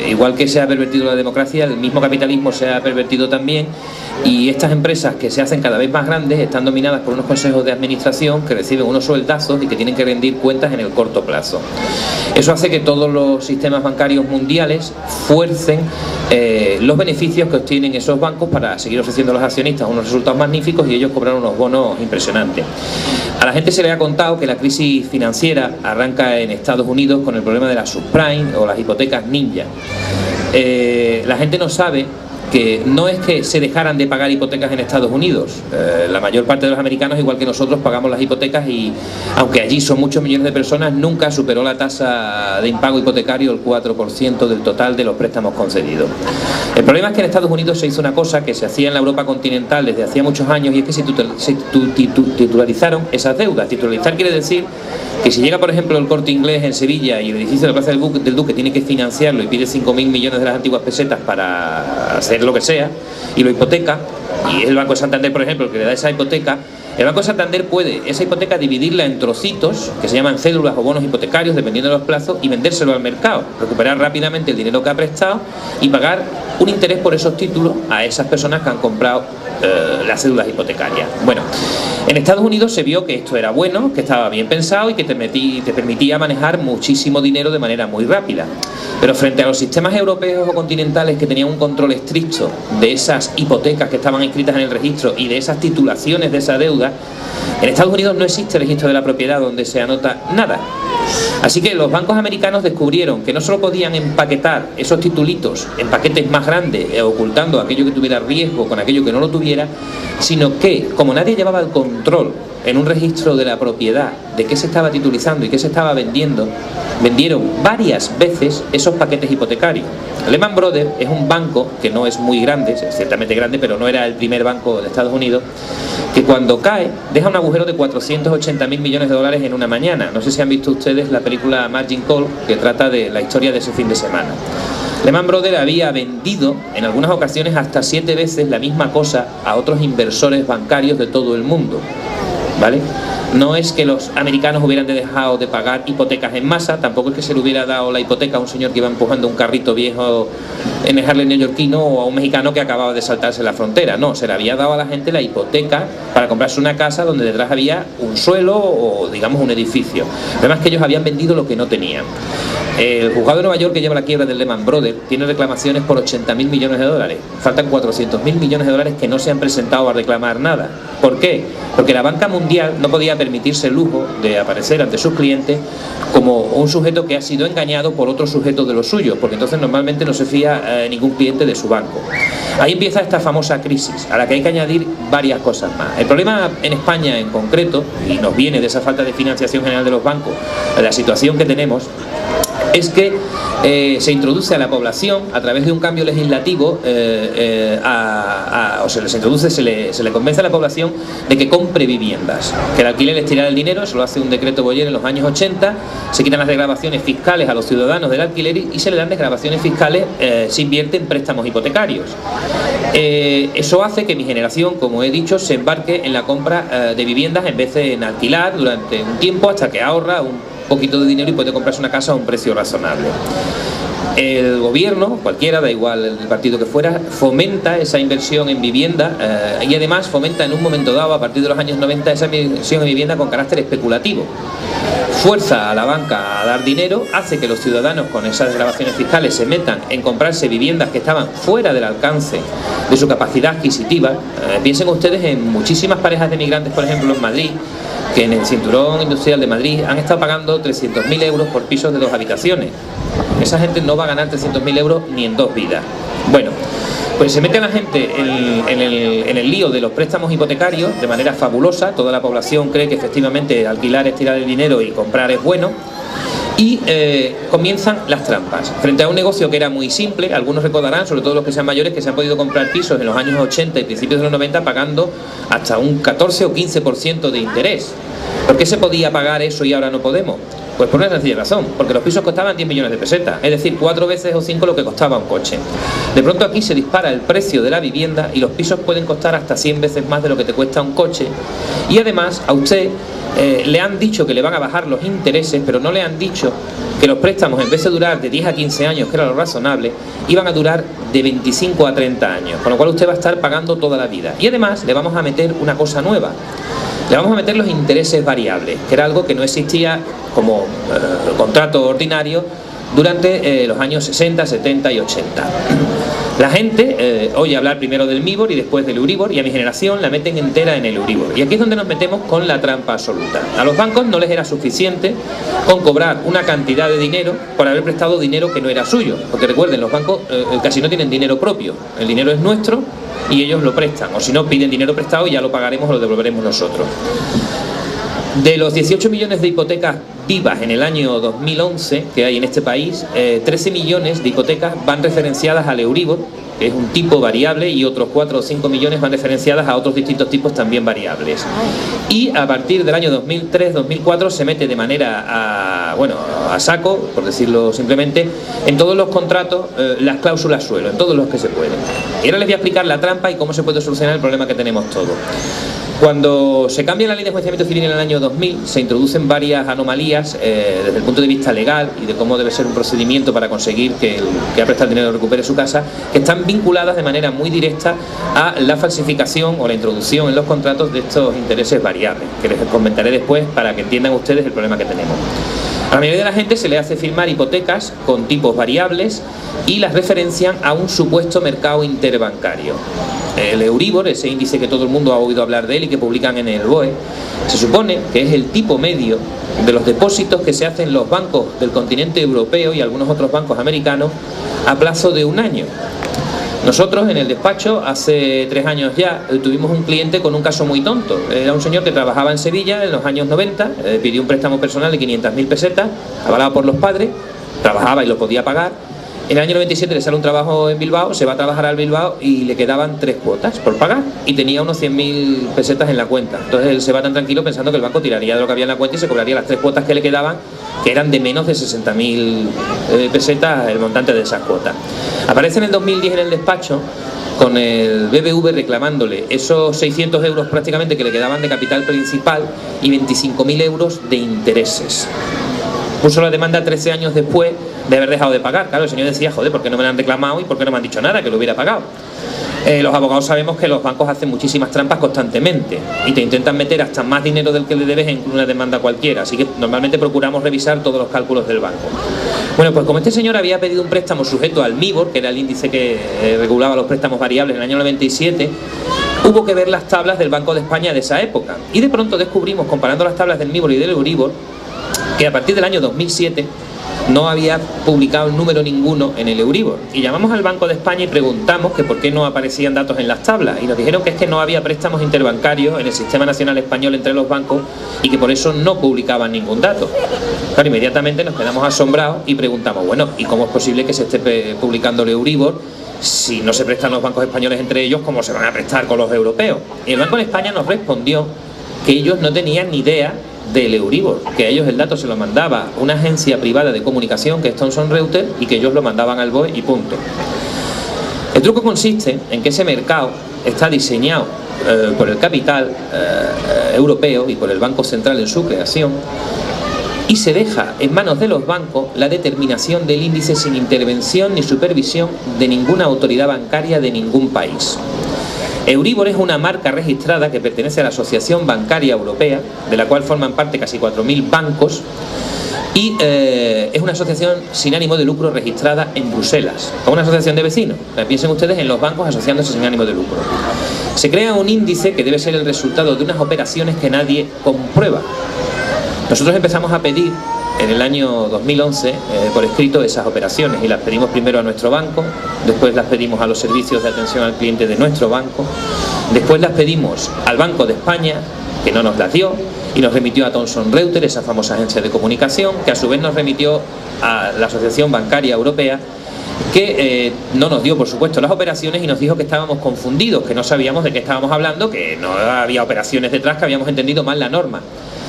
Igual que se ha pervertido la democracia, el mismo capitalismo se ha pervertido también, y estas empresas, que se hacen cada vez más grandes, están dominadas por unos consejos de administración que reciben unos sueldazos y que tienen que rendir cuentas en el corto plazo. Eso hace que todos los sistemas bancarios mundiales fuercen los beneficios que obtienen esos bancos para seguir ofreciendo a los accionistas unos resultados magníficos y ellos cobran unos bonos impresionantes. A la gente se le ha contado que la crisis financiera arranca en Estados Unidos con el problema de la subprime o las hipotecas ninja. La gente no sabe que no es que se dejaran de pagar hipotecas en Estados Unidos. La mayor parte de los americanos, igual que nosotros, pagamos las hipotecas, y aunque allí son muchos millones de personas, nunca superó la tasa de impago hipotecario el 4% del total de los préstamos concedidos. El problema es que en Estados Unidos se hizo una cosa que se hacía en la Europa continental desde hacía muchos años, y es que se titularizaron esas deudas. Titularizar quiere decir que si llega, por ejemplo, el Corte Inglés en Sevilla y el edificio de la Plaza del Duque tiene que financiarlo y pide 5.000 millones de las antiguas pesetas para hacer lo que sea, y lo hipoteca, y es el Banco de Santander, por ejemplo, el que le da esa hipoteca, el Banco de Santander puede esa hipoteca dividirla en trocitos, que se llaman cédulas o bonos hipotecarios, dependiendo de los plazos, y vendérselo al mercado, recuperar rápidamente el dinero que ha prestado y pagar un interés por esos títulos a esas personas que han comprado las cédulas hipotecarias. Bueno, en Estados Unidos se vio que esto era bueno, que estaba bien pensado y que te permitía manejar muchísimo dinero de manera muy rápida. Pero frente a los sistemas europeos o continentales que tenían un control estricto de esas hipotecas que estaban inscritas en el registro y de esas titulaciones de esa deuda, en Estados Unidos no existe registro de la propiedad donde se anota nada. Así que los bancos americanos descubrieron que no solo podían empaquetar esos titulitos en paquetes más grandes, ocultando aquello que tuviera riesgo con aquello que no lo tuviera, sino que, como nadie llevaba el control en un registro de la propiedad de qué se estaba titulizando y qué se estaba vendiendo, vendieron varias veces esos paquetes hipotecarios. Lehman Brothers es un banco que no es muy grande, es ciertamente grande, pero no era el primer banco de Estados Unidos, que cuando cae deja un agujero de 480.000 millones de dólares en una mañana. No sé si han visto ustedes la película Margin Call, que trata de la historia de ese fin de semana. Lehman Brothers había vendido en algunas ocasiones hasta 7 veces la misma cosa a otros inversores bancarios de todo el mundo, ¿vale? No es que los americanos hubieran dejado de pagar hipotecas en masa, tampoco es que se le hubiera dado la hipoteca a un señor que iba empujando un carrito viejo en el Harley neoyorquino o a un mexicano que acababa de saltarse la frontera. No, se le había dado a la gente la hipoteca para comprarse una casa donde detrás había un suelo o, digamos, un edificio. Además, que ellos habían vendido lo que no tenían. El juzgado de Nueva York, que lleva la quiebra del Lehman Brothers, tiene reclamaciones por 80.000 millones de dólares. Faltan 400.000 millones de dólares que no se han presentado a reclamar nada. ¿Por qué? Porque la banca mundial no podía permitirse el lujo de aparecer ante sus clientes como un sujeto que ha sido engañado por otro sujeto de los suyos, porque entonces normalmente no se fía ningún cliente de su banco. Ahí empieza esta famosa crisis, a la que hay que añadir varias cosas más. El problema en España en concreto, y nos viene de esa falta de financiación general de los bancos, la situación que tenemos, es que se introduce a la población a través de un cambio legislativo, se le convence a la población de que compre viviendas, que el alquiler es tirar el dinero. Eso lo hace un decreto Boyer en los años 80, se quitan las desgravaciones fiscales a los ciudadanos del alquiler y se le dan desgravaciones fiscales, se invierte en préstamos hipotecarios. Eso hace que mi generación, como he dicho, se embarque en la compra de viviendas en vez de en alquilar durante un tiempo hasta que ahorra un poquito de dinero y puede comprarse una casa a un precio razonable. El gobierno, cualquiera, da igual el partido que fuera, fomenta esa inversión en vivienda y además fomenta en un momento dado, a partir de los años 90, esa inversión en vivienda con carácter especulativo. fuerza a la banca a dar dinero, hace que los ciudadanos con esas desgravaciones fiscales se metan en comprarse viviendas que estaban fuera del alcance de su capacidad adquisitiva. Piensen ustedes en muchísimas parejas de migrantes, por ejemplo, en Madrid, que en el cinturón industrial de Madrid han estado pagando 300.000 euros por pisos de 2 habitaciones. Esa gente no va a ganar 300.000 euros ni en 2 vidas. Bueno, pues se mete a la gente en el lío de los préstamos hipotecarios de manera fabulosa. Toda la población cree que efectivamente alquilar es tirar el dinero y comprar es bueno. Y comienzan las trampas. Frente a un negocio que era muy simple, algunos recordarán, sobre todo los que sean mayores, que se han podido comprar pisos en los años 80 y principios de los 90 pagando hasta un 14 o 15% de interés. ¿Por qué se podía pagar eso y ahora no podemos? Pues por una sencilla razón, porque los pisos costaban 10 millones de pesetas, es decir, 4 veces o 5 lo que costaba un coche. De pronto aquí se dispara el precio de la vivienda y los pisos pueden costar hasta 100 veces más de lo que te cuesta un coche. Y además a usted le han dicho que le van a bajar los intereses, pero no le han dicho que los préstamos, en vez de durar de 10 a 15 años, que era lo razonable, iban a durar de 25 a 30 años, con lo cual usted va a estar pagando toda la vida. Y además le vamos a meter una cosa nueva. Le vamos a meter los intereses variables, que era algo que no existía como contrato ordinario durante los años 60, 70 y 80. La gente oye hablar primero del MIBOR y después del Euribor, y a mi generación la meten entera en el Euribor. Y aquí es donde nos metemos con la trampa absoluta. A los bancos no les era suficiente con cobrar una cantidad de dinero por haber prestado dinero que no era suyo. Porque recuerden, los bancos casi no tienen dinero propio. El dinero es nuestro y ellos lo prestan. O si no, piden dinero prestado y ya lo pagaremos o lo devolveremos nosotros. De los 18 millones de hipotecas vivas en el año 2011 que hay en este país, 13 millones de hipotecas van referenciadas al Euribor, que es un tipo variable, y otros 4 o 5 millones van referenciadas a otros distintos tipos también variables. Y a partir del año 2003-2004 se mete de manera a saco, por decirlo simplemente, en todos los contratos las cláusulas suelo, en todos los que se pueden. Y ahora les voy a explicar la trampa y cómo se puede solucionar el problema que tenemos todos. Cuando se cambia la ley de enjuiciamiento civil en el año 2000, se introducen varias anomalías desde el punto de vista legal y de cómo debe ser un procedimiento para conseguir que el que ha prestado el dinero recupere su casa, que están vinculadas de manera muy directa a la falsificación o la introducción en los contratos de estos intereses variables, que les comentaré después para que entiendan ustedes el problema que tenemos. A la mayoría de la gente se le hace firmar hipotecas con tipos variables y las referencian a un supuesto mercado interbancario. El Euribor, ese índice que todo el mundo ha oído hablar de él y que publican en el BOE, se supone que es el tipo medio de los depósitos que se hacen los bancos del continente europeo y algunos otros bancos americanos a plazo de un año. Nosotros en el despacho hace 3 años ya tuvimos un cliente con un caso muy tonto. Era un señor que trabajaba en Sevilla en los años 90, pidió un préstamo personal de 500.000 pesetas, avalado por los padres, trabajaba y lo podía pagar. En el año 97 le sale un trabajo en Bilbao, se va a trabajar al Bilbao y le quedaban 3 cuotas por pagar y tenía unos 100.000 pesetas en la cuenta. Entonces él se va tan tranquilo pensando que el banco tiraría de lo que había en la cuenta y se cobraría las 3 cuotas que le quedaban, que eran de menos de 60.000 pesetas el montante de esas cuotas. Aparece en el 2010 en el despacho con el BBV reclamándole esos 600 euros prácticamente que le quedaban de capital principal y 25.000 euros de intereses. Puso la demanda 13 años después de haber dejado de pagar. Claro, el señor decía, joder, ¿por qué no me la han reclamado y por qué no me han dicho nada, que lo hubiera pagado? Los abogados sabemos que los bancos hacen muchísimas trampas constantemente y te intentan meter hasta más dinero del que le debes en una demanda cualquiera, así que normalmente procuramos revisar todos los cálculos del banco. Bueno, pues como este señor había pedido un préstamo sujeto al MIBOR, que era el índice que regulaba los préstamos variables en el año 97, hubo que ver las tablas del Banco de España de esa época y de pronto descubrimos, comparando las tablas del MIBOR y del Euribor, que a partir del año 2007 no había publicado número ninguno en el Euribor. Y llamamos al Banco de España y preguntamos que por qué no aparecían datos en las tablas. Y nos dijeron que es que no había préstamos interbancarios en el Sistema Nacional Español entre los bancos y que por eso no publicaban ningún dato. Claro, inmediatamente nos quedamos asombrados y preguntamos, bueno, ¿y cómo es posible que se esté publicando el Euribor si no se prestan los bancos españoles entre ellos? ¿Cómo se van a prestar con los europeos? Y el Banco de España nos respondió que ellos no tenían ni idea del Euribor, que a ellos el dato se lo mandaba una agencia privada de comunicación que es Thomson Reuters y que ellos lo mandaban al BOE y punto. El truco consiste en que ese mercado está diseñado por el capital europeo y por el Banco Central en su creación y se deja en manos de los bancos la determinación del índice sin intervención ni supervisión de ninguna autoridad bancaria de ningún país. Euribor es una marca registrada que pertenece a la Asociación Bancaria Europea, de la cual forman parte casi 4.000 bancos, y es una asociación sin ánimo de lucro registrada en Bruselas, como una asociación de vecinos. Piensen ustedes en los bancos asociándose sin ánimo de lucro. Se crea un índice que debe ser el resultado de unas operaciones que nadie comprueba. Nosotros empezamos a pedir en el año 2011 por escrito esas operaciones, y las pedimos primero a nuestro banco, después las pedimos a los servicios de atención al cliente de nuestro banco, después las pedimos al Banco de España, que no nos las dio, y nos remitió a Thomson Reuters, esa famosa agencia de comunicación, que a su vez nos remitió a la Asociación Bancaria Europea, que no nos dio, por supuesto, las operaciones y nos dijo que estábamos confundidos, que no sabíamos de qué estábamos hablando, que no había operaciones detrás, que habíamos entendido mal la norma.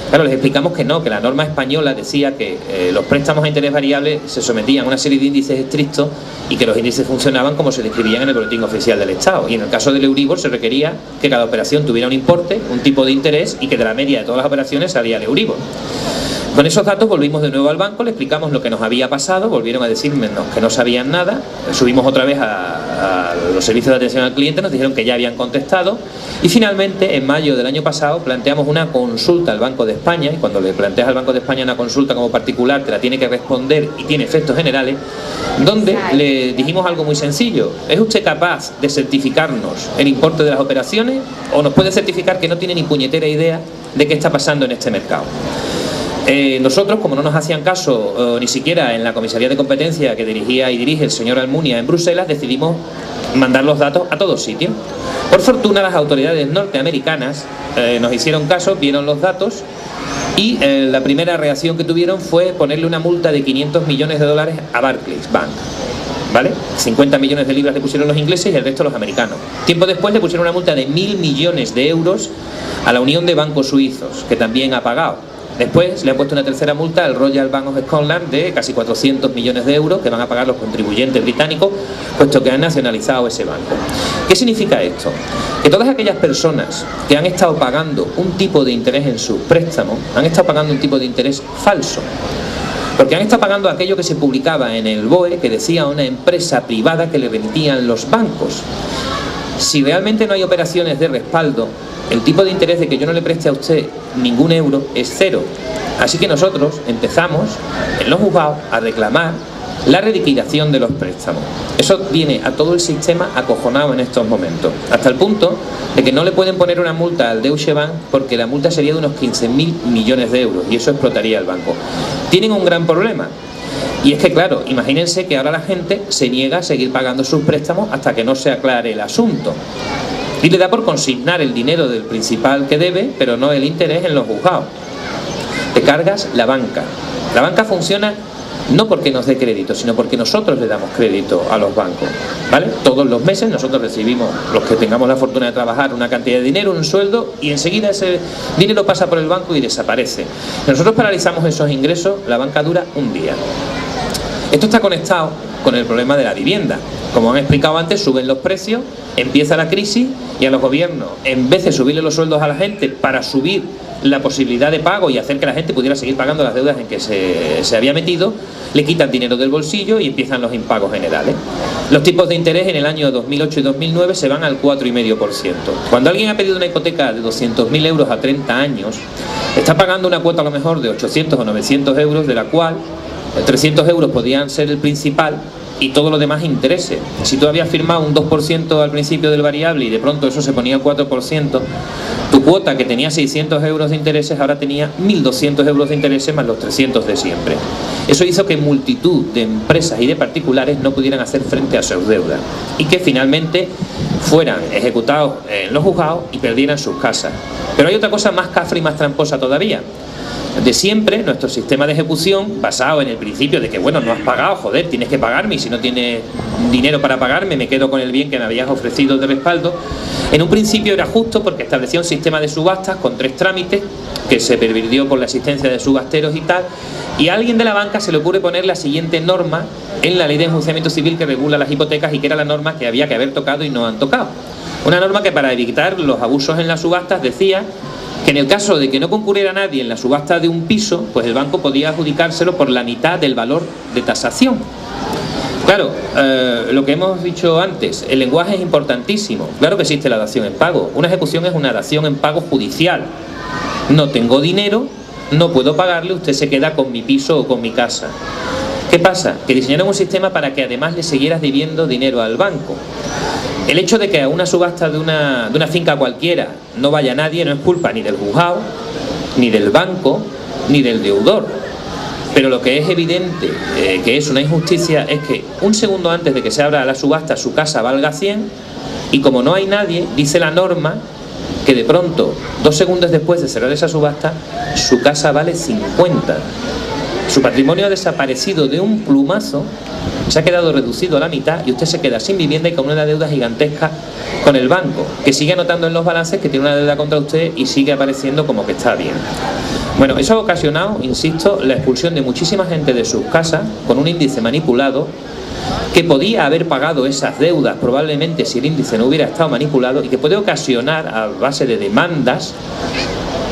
Claro, les explicamos que no, que la norma española decía que los préstamos a interés variable se sometían a una serie de índices estrictos y que los índices funcionaban como se describían en el boletín oficial del Estado. Y en el caso del Euribor se requería que cada operación tuviera un importe, un tipo de interés, y que de la media de todas las operaciones salía el Euribor. Con esos datos volvimos de nuevo al banco, le explicamos lo que nos había pasado, volvieron a decirnos que no sabían nada, subimos otra vez a los servicios de atención al cliente, nos dijeron que ya habían contestado, y finalmente en mayo del año pasado planteamos una consulta al Banco de España, y cuando le planteas al Banco de España una consulta como particular te la tiene que responder y tiene efectos generales, donde le dijimos algo muy sencillo: ¿es usted capaz de certificarnos el importe de las operaciones o nos puede certificar que no tiene ni puñetera idea de qué está pasando en este mercado? Nosotros, como no nos hacían caso ni siquiera en la comisaría de competencia que dirigía y dirige el señor Almunia en Bruselas, decidimos mandar los datos a todos sitios. Por fortuna, las autoridades norteamericanas nos hicieron caso, vieron los datos, y la primera reacción que tuvieron fue ponerle una multa de 500 millones de dólares a Barclays Bank, ¿vale? 50 millones de libras le pusieron los ingleses y el resto los americanos. Tiempo después le pusieron una multa de 1.000 millones de euros a la Unión de Bancos Suizos, que también ha pagado. Después le han puesto una tercera multa al Royal Bank of Scotland de casi 400 millones de euros que van a pagar los contribuyentes británicos, puesto que han nacionalizado ese banco. ¿Qué significa esto? Que todas aquellas personas que han estado pagando un tipo de interés en sus préstamos, han estado pagando un tipo de interés falso. Porque han estado pagando aquello que se publicaba en el BOE, que decía una empresa privada que le remitían los bancos. Si realmente no hay operaciones de respaldo, el tipo de interés de que yo no le preste a usted ningún euro es cero. Así que nosotros empezamos en los juzgados a reclamar la reliquidación de los préstamos. Eso tiene a todo el sistema acojonado en estos momentos, hasta el punto de que no le pueden poner una multa al Deutsche Bank porque la multa sería de unos 15.000 millones de euros y eso explotaría al banco. Tienen un gran problema. Y es que, claro, imagínense que ahora la gente se niega a seguir pagando sus préstamos hasta que no se aclare el asunto. Y le da por consignar el dinero del principal que debe, pero no el interés en los juzgados. Te cargas la banca. La banca funciona no porque nos dé crédito, sino porque nosotros le damos crédito a los bancos, ¿vale? Todos los meses nosotros recibimos, los que tengamos la fortuna de trabajar, una cantidad de dinero, un sueldo, y enseguida ese dinero pasa por el banco y desaparece. Nosotros paralizamos esos ingresos, la banca dura un día. Esto está conectado con el problema de la vivienda. Como han explicado antes, suben los precios, empieza la crisis y a los gobiernos, en vez de subirle los sueldos a la gente para subir la posibilidad de pago y hacer que la gente pudiera seguir pagando las deudas en que se había metido, le quitan dinero del bolsillo y empiezan los impagos generales. Los tipos de interés en el año 2008 y 2009 se van al 4,5%. Cuando alguien ha pedido una hipoteca de 200.000 euros a 30 años, está pagando una cuota a lo mejor de 800 o 900 euros, de la cual 300 euros podían ser el principal y todo lo demás intereses. Si tú habías firmado un 2% al principio del variable y de pronto eso se ponía al 4%, tu cuota, que tenía 600 euros de intereses, ahora tenía 1.200 euros de intereses más los 300 de siempre. Eso hizo que multitud de empresas y de particulares no pudieran hacer frente a sus deudas y que finalmente fueran ejecutados en los juzgados y perdieran sus casas. Pero hay otra cosa más cafre y más tramposa todavía. De siempre, nuestro sistema de ejecución, basado en el principio de que, bueno, no has pagado, joder, tienes que pagarme, y si no tienes dinero para pagarme, me quedo con el bien que me habías ofrecido de respaldo. En un principio era justo porque establecía un sistema de subastas con 3 trámites, que se pervirtió por la existencia de subasteros y tal, y a alguien de la banca se le ocurre poner la siguiente norma en la ley de enjuiciamiento civil que regula las hipotecas y que era la norma que había que haber tocado y no han tocado. Una norma que, para evitar los abusos en las subastas, decía que en el caso de que no concurriera nadie en la subasta de un piso, pues el banco podía adjudicárselo por la mitad del valor de tasación. Claro, lo que hemos dicho antes, el lenguaje es importantísimo. Claro que existe la dación en pago. Una ejecución es una dación en pago judicial. No tengo dinero, no puedo pagarle, usted se queda con mi piso o con mi casa. ¿Qué pasa? Que diseñaron un sistema para que además le siguieras debiendo dinero al banco. El hecho de que a una subasta de una finca cualquiera no vaya nadie no es culpa ni del juzgado, ni del banco, ni del deudor. Pero lo que es evidente que es una injusticia es que un segundo antes de que se abra la subasta su casa valga 100 y como no hay nadie, dice la norma que de pronto, 2 segundos después de cerrar esa subasta, su casa vale 50. Su patrimonio ha desaparecido de un plumazo, se ha quedado reducido a la mitad y usted se queda sin vivienda y con una deuda gigantesca con el banco, que sigue anotando en los balances que tiene una deuda contra usted y sigue apareciendo como que está bien. Bueno, eso ha ocasionado, insisto, la expulsión de muchísima gente de sus casas con un índice manipulado que podía haber pagado esas deudas probablemente si el índice no hubiera estado manipulado y que puede ocasionar a base de demandas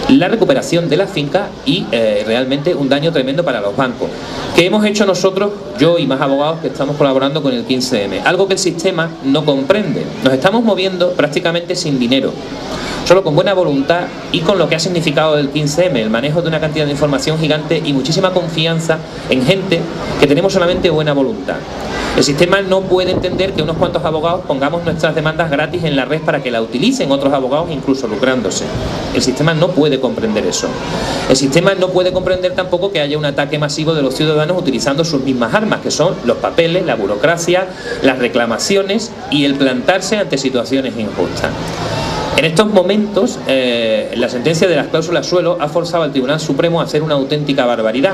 la recuperación de la finca y realmente un daño tremendo para los bancos. ¿Qué hemos hecho nosotros, yo y más abogados que estamos colaborando con el 15M? Algo que el sistema no comprende. Nos estamos moviendo prácticamente sin dinero, solo con buena voluntad y con lo que ha significado el 15M, el manejo de una cantidad de información gigante y muchísima confianza en gente que tenemos solamente buena voluntad. El sistema no puede entender que unos cuantos abogados pongamos nuestras demandas gratis en la red para que la utilicen otros abogados, incluso lucrándose. El sistema no puede comprender eso. El sistema no puede comprender tampoco que haya un ataque masivo de los ciudadanos utilizando sus mismas armas, que son los papeles, la burocracia, las reclamaciones y el plantarse ante situaciones injustas. En estos momentos, la sentencia de las cláusulas suelo ha forzado al Tribunal Supremo a hacer una auténtica barbaridad.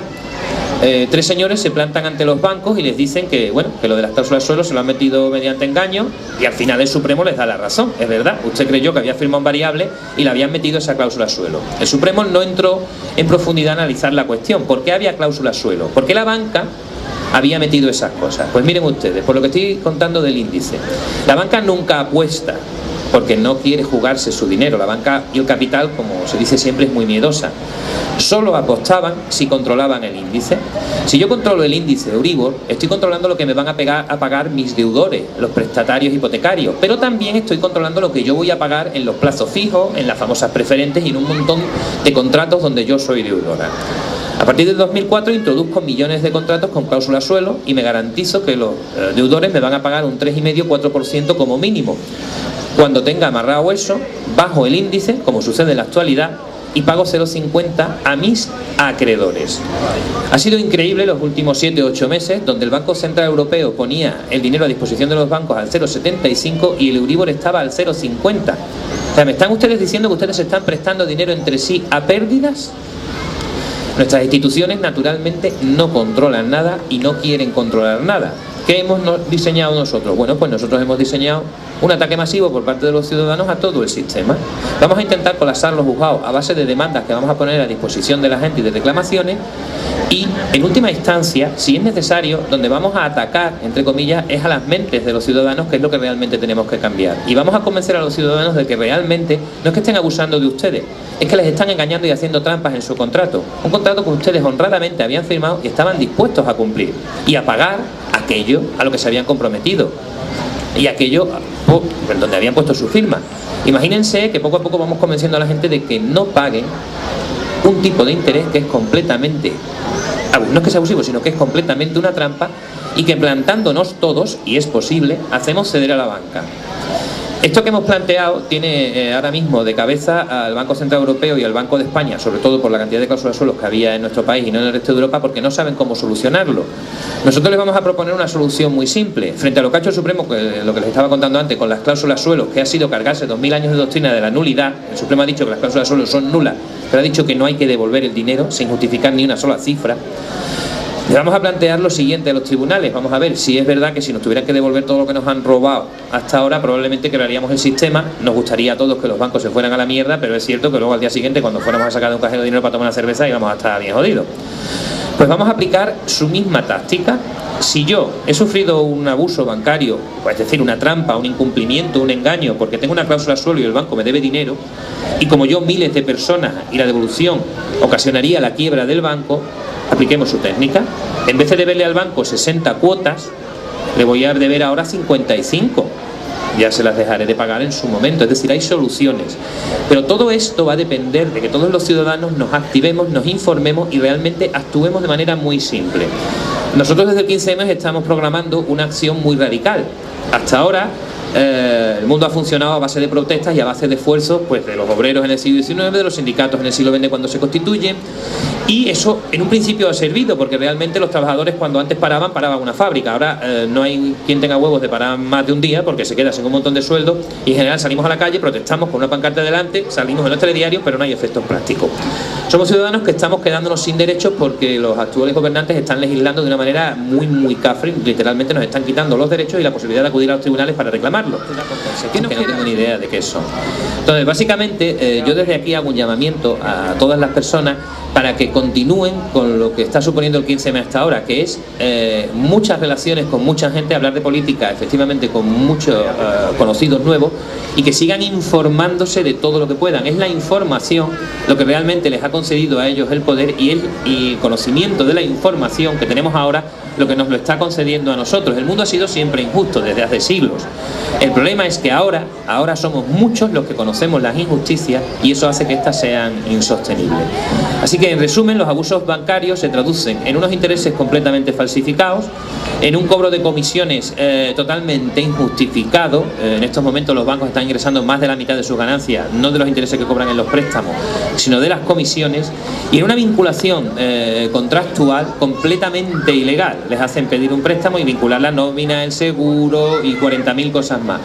3 señores se plantan ante los bancos y les dicen que, bueno, que lo de las cláusulas suelo se lo han metido mediante engaño y al final el Supremo les da la razón. Es verdad, usted creyó que había firmado un variable y le habían metido esa cláusula suelo. El Supremo no entró en profundidad a analizar la cuestión. ¿Por qué había cláusula suelo? ¿Por qué la banca había metido esas cosas? Pues miren ustedes, por lo que estoy contando del índice, la banca nunca apuesta porque no quiere jugarse su dinero. La banca y el capital, como se dice siempre, es muy miedosa. Solo apostaban si controlaban el índice. Si yo controlo el índice de Euribor, estoy controlando lo que me van a pagar mis deudores, los prestatarios hipotecarios, pero también estoy controlando lo que yo voy a pagar en los plazos fijos, en las famosas preferentes y en un montón de contratos donde yo soy deudora. A partir del 2004 introduzco millones de contratos con cláusula suelo y me garantizo que los deudores me van a pagar un 3,5-4% como mínimo. Cuando tenga amarrado eso, bajo el índice, como sucede en la actualidad, y pago 0,50 a mis acreedores. Ha sido increíble los últimos 7 o 8 meses, donde el Banco Central Europeo ponía el dinero a disposición de los bancos al 0,75 y el Euribor estaba al 0,50. O sea, ¿me están ustedes diciendo que ustedes están prestando dinero entre sí a pérdidas? Nuestras instituciones naturalmente no controlan nada y no quieren controlar nada. ¿Qué hemos diseñado nosotros? Bueno, pues nosotros hemos diseñado un ataque masivo por parte de los ciudadanos a todo el sistema. Vamos a intentar colapsar los juzgados a base de demandas que vamos a poner a disposición de la gente y de reclamaciones y, en última instancia, si es necesario, donde vamos a atacar, entre comillas, es a las mentes de los ciudadanos, que es lo que realmente tenemos que cambiar. Y vamos a convencer a los ciudadanos de que realmente no es que estén abusando de ustedes, es que les están engañando y haciendo trampas en su contrato. Un contrato que ustedes honradamente habían firmado y estaban dispuestos a cumplir y a pagar aquello a lo que se habían comprometido y aquello donde habían puesto su firma. Imagínense que poco a poco vamos convenciendo a la gente de que no paguen un tipo de interés que es completamente, no es que sea abusivo, sino que es completamente una trampa y que plantándonos todos, y es posible, hacemos ceder a la banca. Esto que hemos planteado tiene ahora mismo de cabeza al Banco Central Europeo y al Banco de España, sobre todo por la cantidad de cláusulas suelo que había en nuestro país y no en el resto de Europa, porque no saben cómo solucionarlo. Nosotros les vamos a proponer una solución muy simple. Frente a lo que ha hecho el Supremo, que lo que les estaba contando antes, con las cláusulas suelo, que ha sido cargarse 2000 años de doctrina de la nulidad. El Supremo ha dicho que las cláusulas suelo son nulas, pero ha dicho que no hay que devolver el dinero sin justificar ni una sola cifra. Le vamos a plantear lo siguiente a los tribunales. Vamos a ver si es verdad que si nos tuvieran que devolver todo lo que nos han robado hasta ahora, probablemente crearíamos el sistema. Nos gustaría a todos que los bancos se fueran a la mierda, pero es cierto que luego al día siguiente, cuando fuéramos a sacar de un cajero dinero para tomar una cerveza, íbamos a estar bien jodidos. Pues vamos a aplicar su misma táctica. Si yo he sufrido un abuso bancario, es decir, una trampa, un incumplimiento, un engaño, porque tengo una cláusula suelo y el banco me debe dinero, y como yo miles de personas y la devolución ocasionaría la quiebra del banco, apliquemos su técnica. En vez de deberle al banco 60 cuotas, le voy a deber ahora 55. Ya se las dejaré de pagar en su momento. Es decir, hay soluciones. Pero todo esto va a depender de que todos los ciudadanos nos activemos, nos informemos y realmente actuemos de manera muy simple. Nosotros desde el 15M estamos programando una acción muy radical. Hasta ahora el mundo ha funcionado a base de protestas y a base de esfuerzos pues, de los obreros en el siglo XIX, de los sindicatos en el siglo XX cuando se constituyen, y eso en un principio ha servido porque realmente los trabajadores cuando antes paraban una fábrica. Ahora no hay quien tenga huevos de parar más de un día porque se queda sin un montón de sueldo y en general salimos a la calle, protestamos con una pancarta delante, salimos en los telediarios, pero no hay efectos prácticos. Somos ciudadanos que estamos quedándonos sin derechos porque los actuales gobernantes están legislando de una manera muy cafre, literalmente nos están quitando los derechos y la posibilidad de acudir a los tribunales para reclamarlo. Que no tengo ni idea de qué son. Entonces, básicamente, yo desde aquí hago un llamamiento a todas las personas para que continúen con lo que está suponiendo el 15M hasta ahora, que es muchas relaciones con mucha gente, hablar de política, efectivamente, con muchos conocidos nuevos, y que sigan informándose de todo lo que puedan. Es la información lo que realmente les ha concedido a ellos el poder y el conocimiento de la información que tenemos ahora lo que nos lo está concediendo a nosotros. El mundo ha sido siempre injusto desde hace siglos. El problema es que ahora somos muchos los que conocemos las injusticias y eso hace que éstas sean insostenibles. Así que en resumen, los abusos bancarios se traducen en unos intereses completamente falsificados, en un cobro de comisiones totalmente injustificado. En estos momentos los bancos están ingresando más de la mitad de sus ganancias, no de los intereses que cobran en los préstamos, sino de las comisiones, y en una vinculación contractual completamente ilegal. Les hacen pedir un préstamo y vincular la nómina, el seguro y 40.000 cosas más.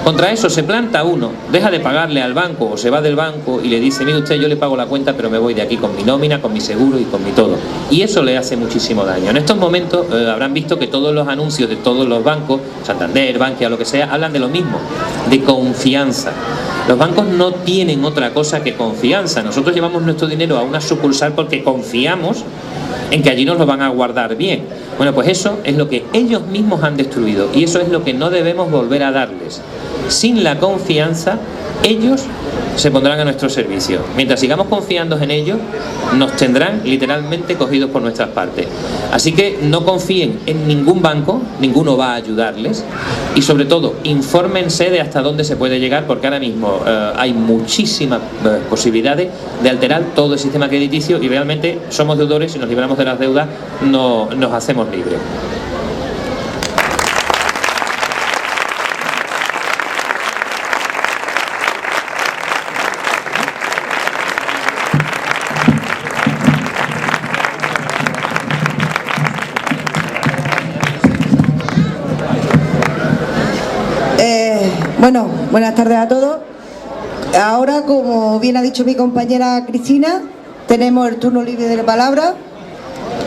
Contra eso se planta uno, deja de pagarle al banco o se va del banco y le dice: mire usted, yo le pago la cuenta pero me voy de aquí con mi nómina, con mi seguro y con mi todo. Y eso le hace muchísimo daño. En estos momentos habrán visto que todos los anuncios de todos los bancos, Santander, Bankia, lo que sea, hablan de lo mismo, de confianza. Los bancos no tienen otra cosa que confianza. Nosotros llevamos nuestro dinero a una sucursal porque confiamos en que allí nos lo van a guardar bien. Bueno, pues eso es lo que ellos mismos han destruido y eso es lo que no debemos volver a darles. Sin la confianza, ellos se pondrán a nuestro servicio. Mientras sigamos confiando en ellos, nos tendrán literalmente cogidos por nuestras partes. Así que no confíen en ningún banco, ninguno va a ayudarles, y sobre todo, infórmense de hasta dónde se puede llegar, porque ahora mismo hay muchísimas posibilidades de alterar todo el sistema crediticio y realmente somos deudores. Si nos libramos de las deudas, no nos hacemos libres. Bueno, buenas tardes a todos. Ahora, como bien ha dicho mi compañera Cristina, tenemos el turno libre de la palabra.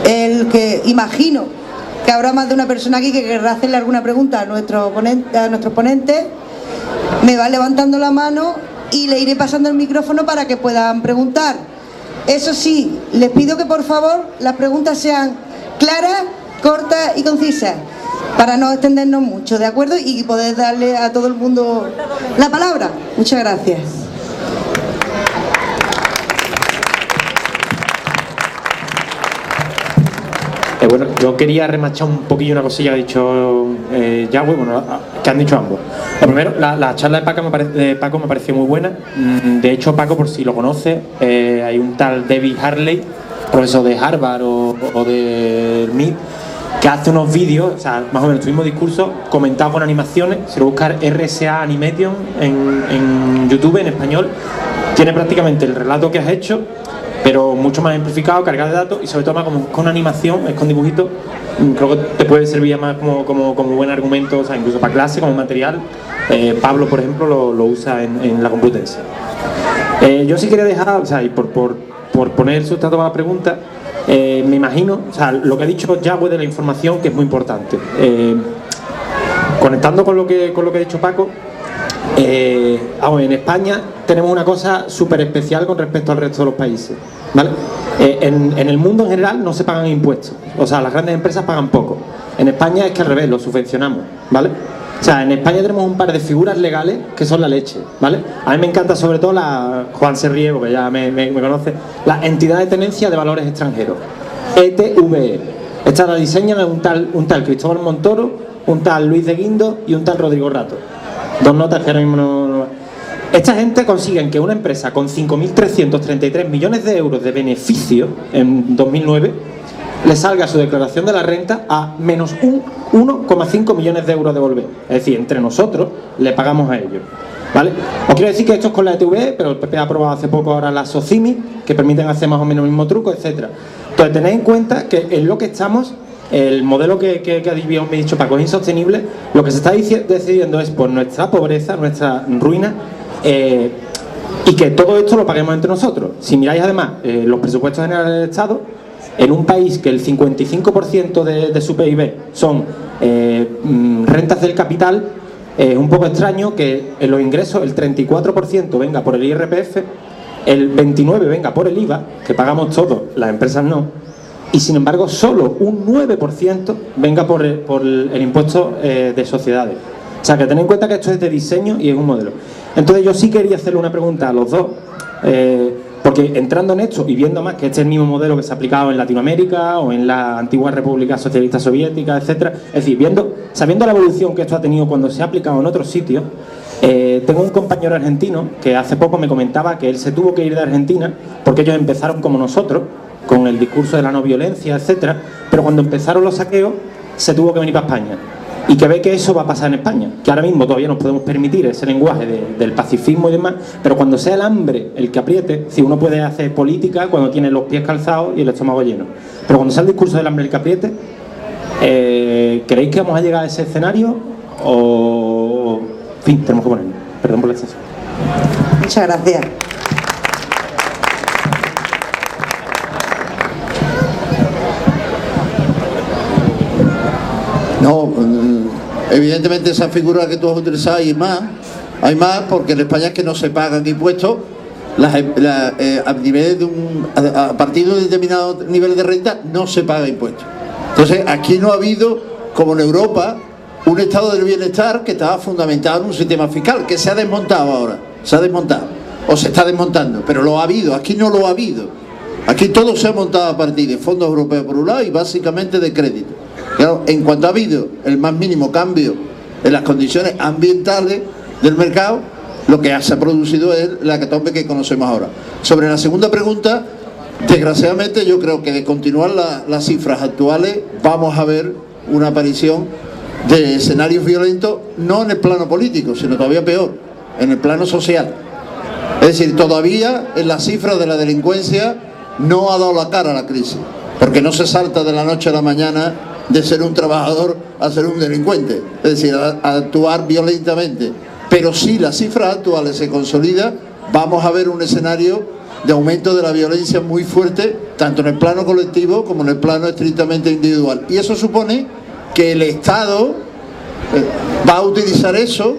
El que imagino que habrá más de una persona aquí que querrá hacerle alguna pregunta a nuestros ponentes. Me va levantando la mano y le iré pasando el micrófono para que puedan preguntar. Eso sí, les pido que por favor las preguntas sean claras, cortas y concisas, para no extendernos mucho, ¿de acuerdo? Y poder darle a todo el mundo la palabra. Muchas gracias. Bueno, yo quería remachar un poquillo una cosilla que ha dicho Yagüe, bueno, que han dicho ambos. Lo primero, la charla de Paco me pareció muy buena. De hecho, Paco, por si lo conoce, hay un tal David Hartley, profesor de Harvard o de MIT, que hace unos vídeos, o sea, más o menos tu mismo discurso, comentado con animaciones. Se lo busca RSA Animation en YouTube, en español. Tiene prácticamente el relato que has hecho, pero mucho más amplificado, cargado de datos y sobre todo más como con animación, es con dibujitos. Creo que te puede servir más como buen argumento, o sea, incluso para clase, como material. Pablo, por ejemplo, lo usa en la Complutense. Yo sí quería dejar, o sea, y por poner el sustrato para la pregunta, me imagino, o sea, lo que ha dicho Yagüe de la información, que es muy importante. Conectando con lo que ha dicho Paco, en España tenemos una cosa súper especial con respecto al resto de los países, ¿vale? En el mundo en general no se pagan impuestos, o sea, las grandes empresas pagan poco. En España es que al revés, lo subvencionamos, ¿vale? O sea, en España tenemos un par de figuras legales que son la leche, ¿vale? A mí me encanta sobre todo Juan se ríe porque ya me conoce, la entidad de tenencia de valores extranjeros, ETVE. Esta la diseña un tal Cristóbal Montoro, un tal Luis de Guindo y un tal Rodrigo Rato. Dos notas que ahora mismo no... Esta gente consiguen que una empresa con 5.333 millones de euros de beneficio en 2009 le salga su declaración de la renta a menos 1,5 millones de euros de devolver. Es decir, entre nosotros le pagamos a ellos. ¿Vale? Os quiero decir que esto es con la ETV, pero el PP ha aprobado hace poco ahora las SOCIMI, que permiten hacer más o menos el mismo truco, etc. Entonces, tened en cuenta que en lo que estamos, el modelo que me ha dicho Paco es insostenible. Lo que se está decidiendo es por nuestra pobreza, nuestra ruina, y que todo esto lo paguemos entre nosotros. Si miráis además los presupuestos generales del Estado, en un país que el 55% de su PIB son rentas del capital, es un poco extraño que en los ingresos el 34% venga por el IRPF, el 29% venga por el IVA, que pagamos todos, las empresas no, y sin embargo solo un 9% venga por el impuesto de sociedades. O sea, que tened en cuenta que esto es de diseño y es un modelo. Entonces yo sí quería hacerle una pregunta a los dos, porque entrando en esto y viendo más que este es el mismo modelo que se ha aplicado en Latinoamérica o en la antigua República Socialista Soviética, etcétera, es decir, sabiendo la evolución que esto ha tenido cuando se ha aplicado en otros sitios, tengo un compañero argentino que hace poco me comentaba que él se tuvo que ir de Argentina porque ellos empezaron como nosotros, con el discurso de la no violencia, etcétera, pero cuando empezaron los saqueos se tuvo que venir para España. Y que ve que eso va a pasar en España, que ahora mismo todavía nos podemos permitir ese lenguaje del pacifismo y demás, pero cuando sea el hambre el que apriete, si uno puede hacer política cuando tiene los pies calzados y el estómago lleno, pero cuando sea el discurso del hambre el que apriete, ¿creéis que vamos a llegar a ese escenario? O, en fin, tenemos que ponerlo. Perdón por la extensión. Muchas gracias. No, evidentemente esa figura que tú has utilizado hay más porque en España es que no se pagan impuestos a partir de un determinado nivel de renta no se paga impuestos. Entonces aquí no ha habido, como en Europa, un estado del bienestar que estaba fundamentado en un sistema fiscal que se ha desmontado ahora, se ha desmontado o se está desmontando, pero lo ha habido, aquí no lo ha habido. Aquí todo se ha montado a partir de fondos europeos por un lado y básicamente de crédito. Claro, en cuanto ha habido el más mínimo cambio en las condiciones ambientales del mercado, lo que se ha producido es la hecatombe que conocemos ahora. Sobre la segunda pregunta, desgraciadamente yo creo que de continuar las cifras actuales vamos a ver una aparición de escenarios violentos, no en el plano político, sino todavía peor, en el plano social. Es decir, todavía en las cifras de la delincuencia no ha dado la cara a la crisis, porque no se salta de la noche a la mañana de ser un trabajador a ser un delincuente, es decir, a actuar violentamente. Pero si las cifras actuales se consolidan, vamos a ver un escenario de aumento de la violencia muy fuerte, tanto en el plano colectivo como en el plano estrictamente individual. Y eso supone que el Estado va a utilizar eso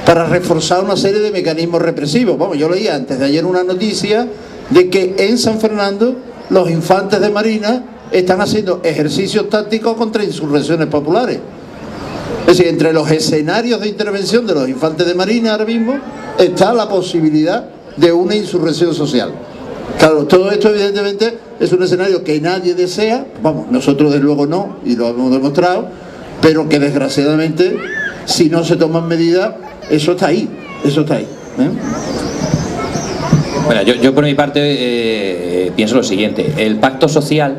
para reforzar una serie de mecanismos represivos. Vamos, yo leía antes de ayer una noticia de que en San Fernando los infantes de Marina están haciendo ejercicios tácticos contra insurrecciones populares. Es decir, entre los escenarios de intervención de los infantes de Marina ahora mismo está la posibilidad de una insurrección social. Claro, todo esto evidentemente es un escenario que nadie desea, vamos, nosotros desde luego no, y lo hemos demostrado, pero que desgraciadamente, si no se toman medidas, eso está ahí, Bueno, yo por mi parte pienso lo siguiente: el pacto social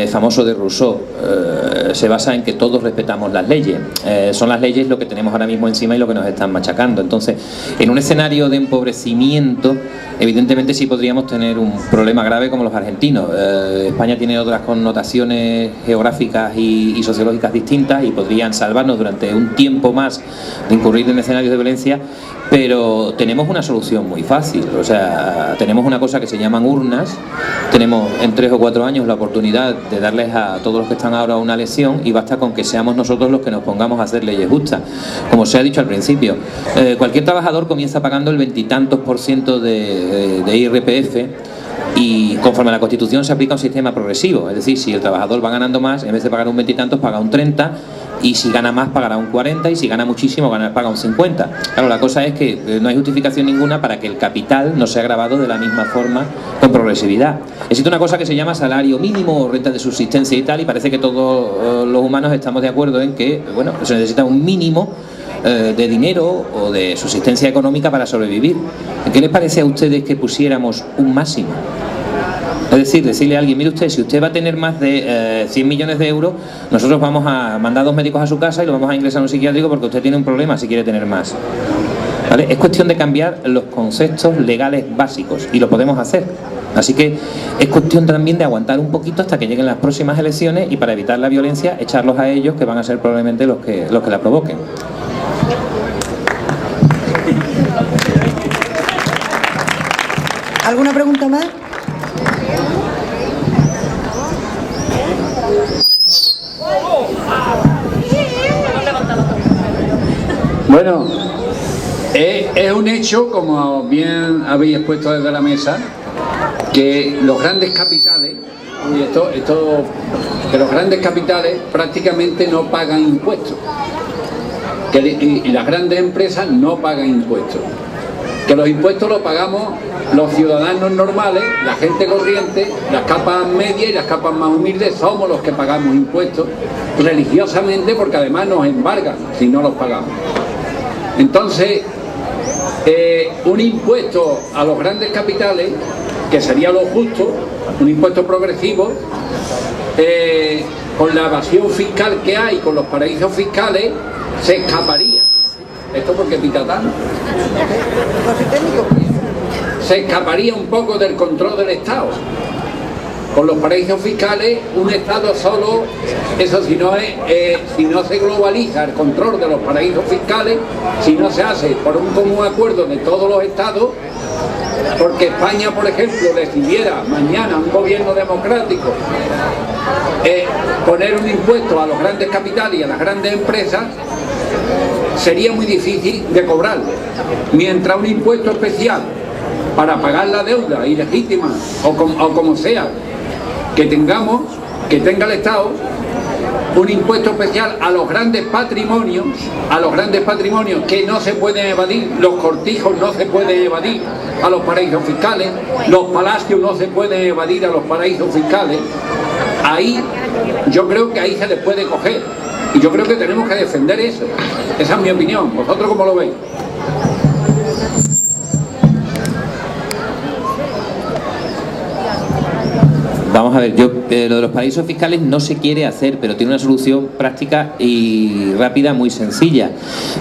famoso de Rousseau se basa en que todos respetamos las leyes. Son las leyes lo que tenemos ahora mismo encima y lo que nos están machacando. Entonces, en un escenario de empobrecimiento, evidentemente sí podríamos tener un problema grave como los argentinos. España tiene otras connotaciones geográficas y sociológicas distintas y podrían salvarnos durante un tiempo más de incurrir en escenarios de violencia, pero tenemos una solución muy fácil. O sea, tenemos una cosa que se llaman urnas, tenemos en 3 o 4 años la oportunidad de darles a todos los que están ahora una lección y basta con que seamos nosotros los que nos pongamos a hacer leyes justas. Como se ha dicho al principio, cualquier trabajador comienza pagando el 20 y tantos % de IRPF y conforme a la Constitución se aplica un sistema progresivo. Es decir, si el trabajador va ganando más, en vez de pagar un 20 y tantos, paga un 30%. y si gana más pagará un 40 y si gana muchísimo paga un 50. Claro, la cosa es que no hay justificación ninguna para que el capital no sea grabado de la misma forma con progresividad. Existe una cosa que se llama salario mínimo o renta de subsistencia y tal, y parece que todos los humanos estamos de acuerdo en que, bueno, se necesita un mínimo de dinero o de subsistencia económica para sobrevivir. ¿Qué les parece a ustedes que pusiéramos un máximo? Es decir, decirle a alguien, mire usted, si usted va a tener más de 100 millones de euros, nosotros vamos a mandar 2 médicos a su casa y lo vamos a ingresar a un psiquiátrico porque usted tiene un problema si quiere tener más. ¿Vale? Es cuestión de cambiar los conceptos legales básicos y lo podemos hacer. Así que es cuestión también de aguantar un poquito hasta que lleguen las próximas elecciones y para evitar la violencia, echarlos a ellos, que van a ser probablemente los que la provoquen. ¿Alguna pregunta más? Bueno, es un hecho, como bien habéis expuesto desde la mesa, que los grandes capitales, que los grandes capitales prácticamente no pagan impuestos, y las grandes empresas no pagan impuestos, que los impuestos los pagamos los ciudadanos normales, la gente corriente, las capas medias y las capas más humildes somos los que pagamos impuestos religiosamente, porque además nos embargan si no los pagamos. Entonces, un impuesto a los grandes capitales, que sería lo justo, un impuesto progresivo, con la evasión fiscal que hay, con los paraísos fiscales, se escaparía. ¿Esto porque pita tanto? Se escaparía un poco del control del Estado. Con los paraísos fiscales, un Estado solo, eso si no se globaliza el control de los paraísos fiscales, si no se hace por un común acuerdo de todos los Estados, porque España, por ejemplo, decidiera mañana, un gobierno democrático, poner un impuesto a los grandes capitales y a las grandes empresas, sería muy difícil de cobrarlo. Mientras un impuesto especial para pagar la deuda ilegítima o como sea que tenga el Estado, un impuesto especial a los grandes patrimonios que no se pueden evadir, los cortijos no se pueden evadir a los paraísos fiscales, los palacios no se pueden evadir a los paraísos fiscales. Ahí, yo creo que ahí se les puede coger, y yo creo que tenemos que defender eso. Esa es mi opinión. ¿Vosotros cómo lo veis? Vamos a ver, yo lo de los paraísos fiscales no se quiere hacer, pero tiene una solución práctica y rápida muy sencilla.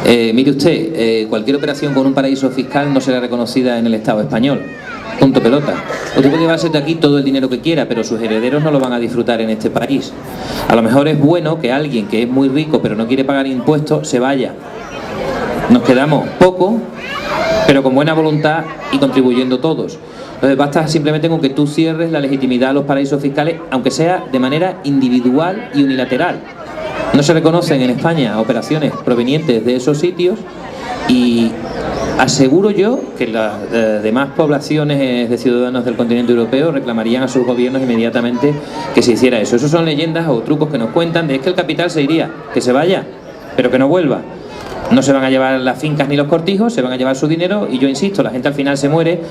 Mire usted, cualquier operación con un paraíso fiscal no será reconocida en el Estado español. Punto pelota. Usted puede llevarse de aquí todo el dinero que quiera, pero sus herederos no lo van a disfrutar en este país. A lo mejor es bueno que alguien que es muy rico pero no quiere pagar impuestos se vaya. Nos quedamos poco, pero con buena voluntad y contribuyendo todos. Entonces basta simplemente con que tú cierres la legitimidad a los paraísos fiscales, aunque sea de manera individual y unilateral. No se reconocen en España operaciones provenientes de esos sitios y aseguro yo que las demás poblaciones de ciudadanos del continente europeo reclamarían a sus gobiernos inmediatamente que se hiciera eso. Esos son leyendas o trucos que nos cuentan de que el capital se iría, que se vaya, pero que no vuelva. No se van a llevar las fincas ni los cortijos, se van a llevar su dinero y yo insisto, la gente al final se muere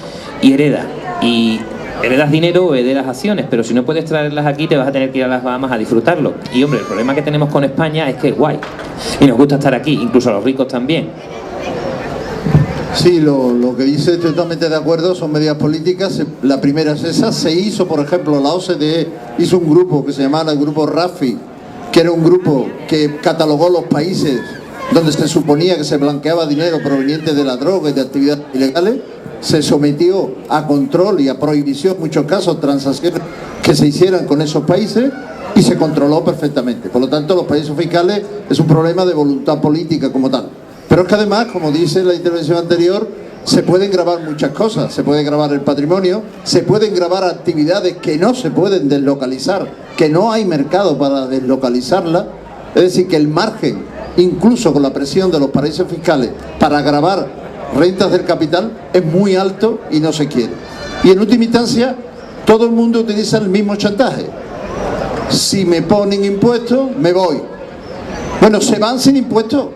y hereda. Y heredas dinero o heredas acciones, pero si no puedes traerlas aquí te vas a tener que ir a las Bahamas a disfrutarlo. Y hombre, el problema que tenemos con España es que es guay y nos gusta estar aquí, incluso a los ricos también. Sí, lo que dice, estoy totalmente de acuerdo, son medidas políticas. La primera es esa. Se hizo, por ejemplo, la OCDE hizo un grupo que se llamaba el grupo RAFI, que era un grupo que catalogó los países donde se suponía que se blanqueaba dinero proveniente de la droga y de actividades ilegales. Se sometió a control y a prohibición en muchos casos transacciones que se hicieran con esos países y se controló perfectamente. Por lo tanto, los paraísos fiscales es un problema de voluntad política como tal. Pero es que además, como dice la intervención anterior, se pueden grabar muchas cosas. Se puede grabar el patrimonio, se pueden grabar actividades que no se pueden deslocalizar, que no hay mercado para deslocalizarla. Es decir, que el margen, incluso con la presión de los paraísos fiscales, para grabar rentas del capital es muy alto y no se quiere. Y en última instancia, todo el mundo utiliza el mismo chantaje. Si me ponen impuestos, me voy. Bueno, se van sin impuestos.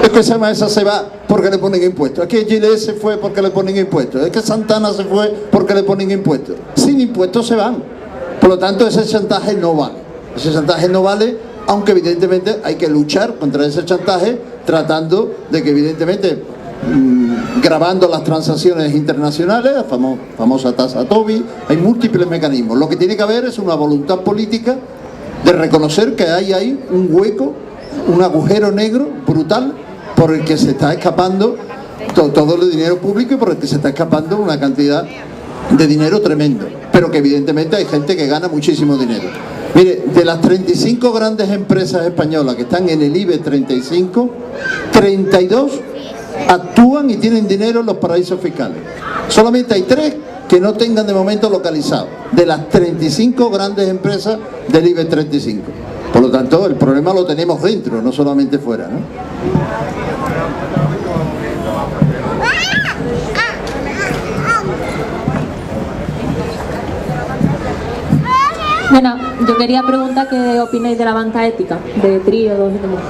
Es que esa mesa se va porque le ponen impuestos. Es que Giles se fue porque le ponen impuestos. Es que Santana se fue porque le ponen impuestos. Sin impuestos se van. Por lo tanto, ese chantaje no vale. Ese chantaje no vale, aunque evidentemente hay que luchar contra ese chantaje, tratando de que evidentemente, grabando las transacciones internacionales, la famosa tasa Tobin, hay múltiples mecanismos. Lo que tiene que haber es una voluntad política de reconocer que hay ahí un hueco, un agujero negro brutal por el que se está escapando todo el dinero público y por el que se está escapando una cantidad de dinero tremendo, pero que evidentemente hay gente que gana muchísimo dinero. Mire, de las 35 grandes empresas españolas que están en el IBEX 35, 32 actúan y tienen dinero en los paraísos fiscales. Solamente hay 3 que no tengan de momento localizado, de las 35 grandes empresas del IBEX 35. Por lo tanto, el problema lo tenemos dentro, no solamente fuera, ¿no? Bueno, yo quería preguntar qué opináis de la banca ética, de Tríodos y demás.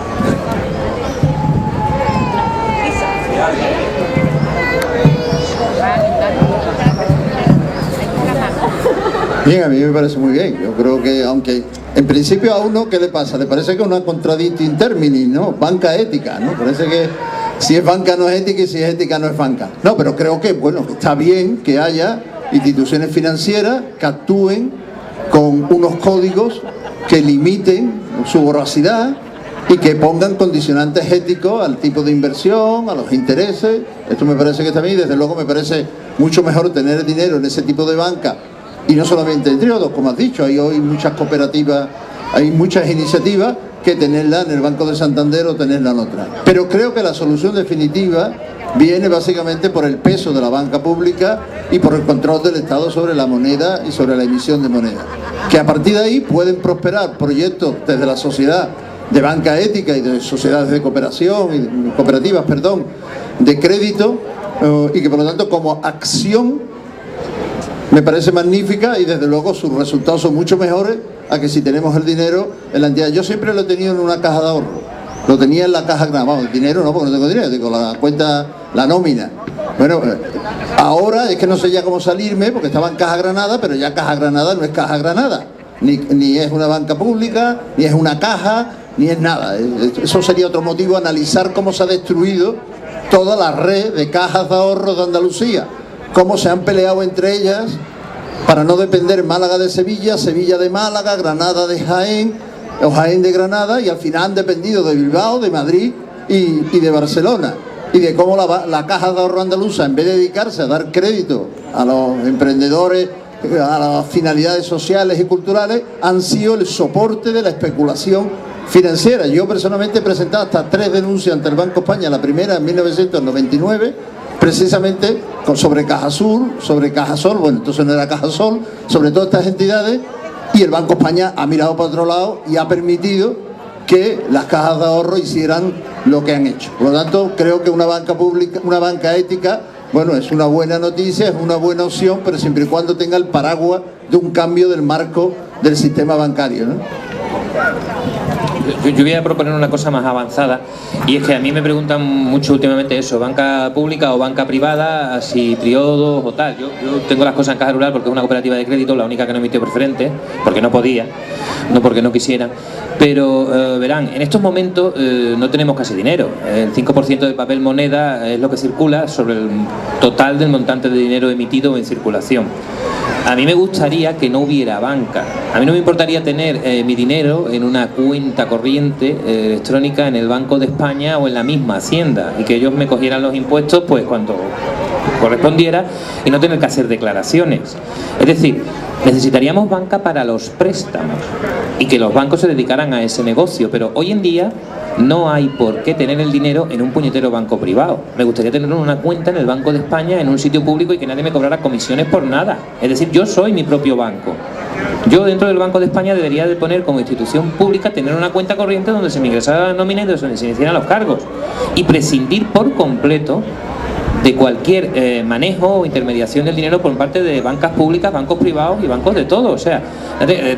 Bien, a mí me parece muy bien. Yo creo que, aunque en principio a uno, ¿qué le pasa? Le parece que es una contradictio in terminis, ¿no? Banca ética, ¿no? Parece que si es banca no es ética y si es ética no es banca. No, pero creo que, bueno, está bien que haya instituciones financieras que actúen con unos códigos que limiten su voracidad y que pongan condicionantes éticos al tipo de inversión, a los intereses. Esto me parece que está bien y desde luego me parece mucho mejor tener dinero en ese tipo de banca y no solamente en Tríodos, como has dicho, hay hoy muchas cooperativas, hay muchas iniciativas que tenerla en el Banco de Santander o tenerla en otra. Pero creo que la solución definitiva viene básicamente por el peso de la banca pública y por el control del Estado sobre la moneda y sobre la emisión de moneda. Que a partir de ahí pueden prosperar proyectos desde la sociedad de banca ética y de sociedades de cooperación, cooperativas, perdón, de crédito, y que por lo tanto como acción me parece magnífica y desde luego sus resultados son mucho mejores a que si tenemos el dinero en la entidad. Yo siempre lo he tenido en una caja de ahorro, lo tenía en la caja granada, vamos, el dinero no, porque no tengo dinero, digo, la cuenta, la nómina. Bueno, ahora es que no sé ya cómo salirme porque estaba en Caja Granada, pero ya Caja Granada no es Caja Granada, ni es una banca pública, ni es una caja, ni es nada. Eso sería otro motivo, analizar cómo se ha destruido toda la red de cajas de ahorros de Andalucía, cómo se han peleado entre ellas para no depender Málaga de Sevilla, Sevilla de Málaga, Granada de Jaén, o Jaén de Granada, y al final han dependido de Bilbao, de Madrid y de Barcelona. Y de cómo la Caja de Ahorro Andaluza, en vez de dedicarse a dar crédito a los emprendedores, a las finalidades sociales y culturales, han sido el soporte de la especulación financiera. Yo personalmente he presentado hasta 3 denuncias ante el Banco España, la primera en 1999, precisamente sobre Cajasur, sobre Cajasol, bueno, entonces no era Cajasol, sobre todas estas entidades, y el Banco España ha mirado para otro lado y ha permitido que las cajas de ahorro hicieran lo que han hecho. Por lo tanto, creo que una banca pública, una banca ética, bueno, es una buena noticia, es una buena opción, pero siempre y cuando tenga el paraguas de un cambio del marco del sistema bancario, ¿no? Yo voy a proponer una cosa más avanzada, y es que a mí me preguntan mucho últimamente eso, banca pública o banca privada, si Tríodos o tal. Yo tengo las cosas en Caja Rural porque es una cooperativa de crédito, la única que no emitió preferente, porque no podía, no porque no quisiera. Pero verán, en estos momentos no tenemos casi dinero. El 5% de papel moneda es lo que circula sobre el total del montante de dinero emitido o en circulación. A mí me gustaría que no hubiera banca. A mí no me importaría tener mi dinero en una cuenta corriente electrónica en el Banco de España o en la misma Hacienda, y que ellos me cogieran los impuestos pues cuando correspondiera y no tener que hacer declaraciones. Es decir, necesitaríamos banca para los préstamos y que los bancos se dedicaran a ese negocio, pero hoy en día no hay por qué tener el dinero en un puñetero banco privado. Me gustaría tener una cuenta en el Banco de España, en un sitio público, y que nadie me cobrara comisiones por nada. Es decir, yo soy mi propio banco. Yo dentro del Banco de España debería de poner como institución pública, tener una cuenta corriente donde se me ingresara la nómina y donde se me hicieran los cargos, y prescindir por completo de cualquier manejo o intermediación del dinero por parte de bancas públicas, bancos privados y bancos de todo. O sea,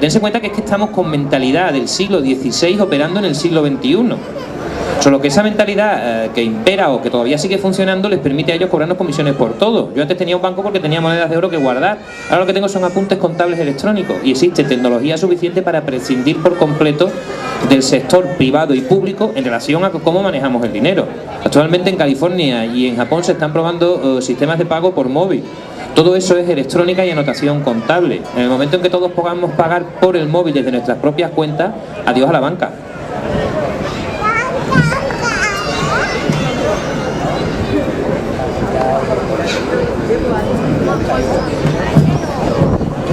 dense cuenta que es que estamos con mentalidad del siglo XVI operando en el siglo XXI. Solo que esa mentalidad que impera o que todavía sigue funcionando les permite a ellos cobrarnos comisiones por todo. Yo antes tenía un banco porque tenía monedas de oro que guardar. Ahora lo que tengo son apuntes contables electrónicos y existe tecnología suficiente para prescindir por completo del sector privado y público en relación a cómo manejamos el dinero. Actualmente en California y en Japón se están probando sistemas de pago por móvil. Todo eso es electrónica y anotación contable. En el momento en que todos podamos pagar por el móvil desde nuestras propias cuentas, adiós a la banca.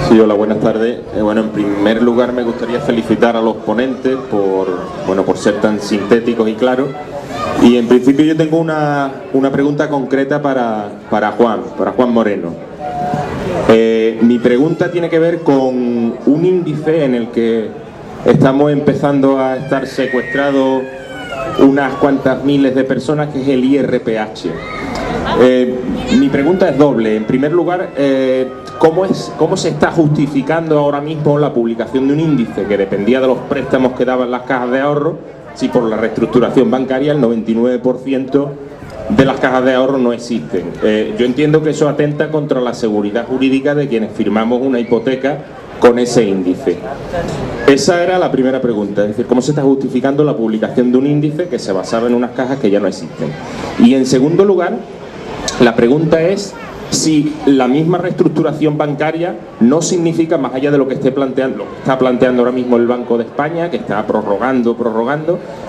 Sí, hola, buenas tardes. Bueno, en primer lugar me gustaría felicitar a los ponentes por ser tan sintéticos y claros. Y en principio yo tengo una pregunta concreta para Juan Moreno. Mi pregunta tiene que ver con un índice en el que estamos empezando a estar secuestrados unas cuantas miles de personas, que es el IRPH. Mi pregunta es doble. En primer lugar, ¿cómo se está justificando ahora mismo la publicación de un índice que dependía de los préstamos que daban las cajas de ahorro, si por la reestructuración bancaria el 99% de las cajas de ahorro no existen? Yo entiendo que eso atenta contra la seguridad jurídica de quienes firmamos una hipoteca con ese índice. Esa era la primera pregunta, es decir, ¿cómo se está justificando la publicación de un índice que se basaba en unas cajas que ya no existen? Y en segundo lugar, la pregunta es si la misma reestructuración bancaria no significa, más allá de lo que está planteando ahora mismo el Banco de España, que está prorrogando,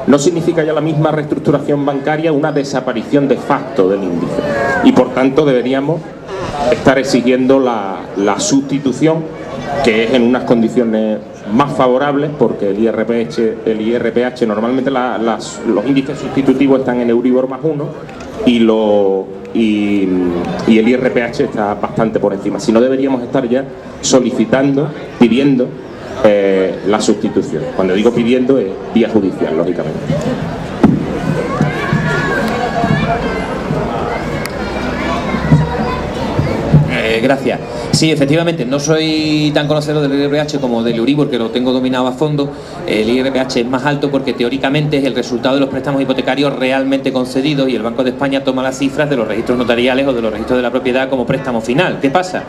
no significa ya la misma reestructuración bancaria una desaparición de facto del índice. Y por tanto deberíamos estar exigiendo la sustitución, que es en unas condiciones más favorables, porque el IRPH normalmente los índices sustitutivos están en Euribor más 1 y el IRPH está bastante por encima. Si no, deberíamos estar ya pidiendo la sustitución. Cuando digo pidiendo, es vía judicial, lógicamente. Gracias. Sí, efectivamente, no soy tan conocedor del IRPH como del Euribor, que lo tengo dominado a fondo. El IRPH es más alto porque teóricamente es el resultado de los préstamos hipotecarios realmente concedidos y el Banco de España toma las cifras de los registros notariales o de los registros de la propiedad como préstamo final. ¿Qué pasa?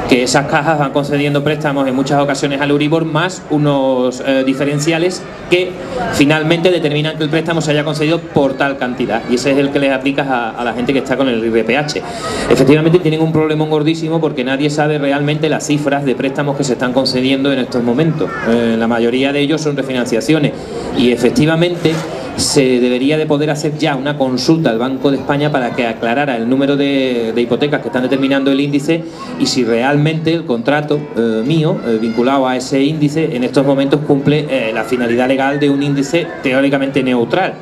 Que esas cajas van concediendo préstamos en muchas ocasiones al Euribor más unos diferenciales que finalmente determinan que el préstamo se haya concedido por tal cantidad, y ese es el que les aplicas a la gente que está con el IRPH. Efectivamente tienen un problema gordísimo porque nadie sabe realmente las cifras de préstamos que se están concediendo en estos momentos. La mayoría de ellos son refinanciaciones y efectivamente se debería de poder hacer ya una consulta al Banco de España para que aclarara el número de hipotecas que están determinando el índice y si realmente el contrato mío vinculado a ese índice en estos momentos cumple la finalidad legal de un índice teóricamente neutral.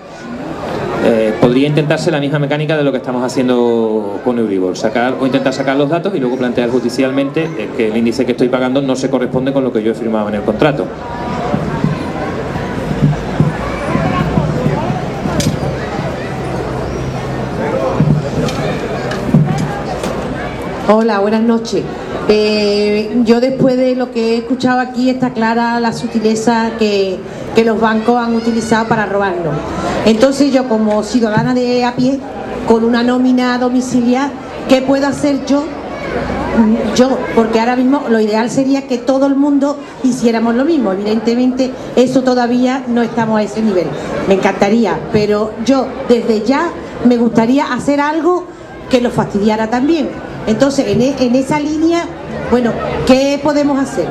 Podría intentarse la misma mecánica de lo que estamos haciendo con Euribor, intentar sacar los datos y luego plantear judicialmente que el índice que estoy pagando no se corresponde con lo que yo he firmado en el contrato. Hola, buenas noches. Yo después de lo que he escuchado aquí está clara la sutileza que los bancos han utilizado para robarnos. Entonces yo, como ciudadana de a pie, con una nómina domiciliar, ¿qué puedo hacer yo? Porque ahora mismo lo ideal sería que todo el mundo hiciéramos lo mismo. Evidentemente eso todavía no estamos a ese nivel. Me encantaría, pero yo desde ya me gustaría hacer algo que lo fastidiara también. Entonces, en esa línea, bueno, ¿qué podemos hacer?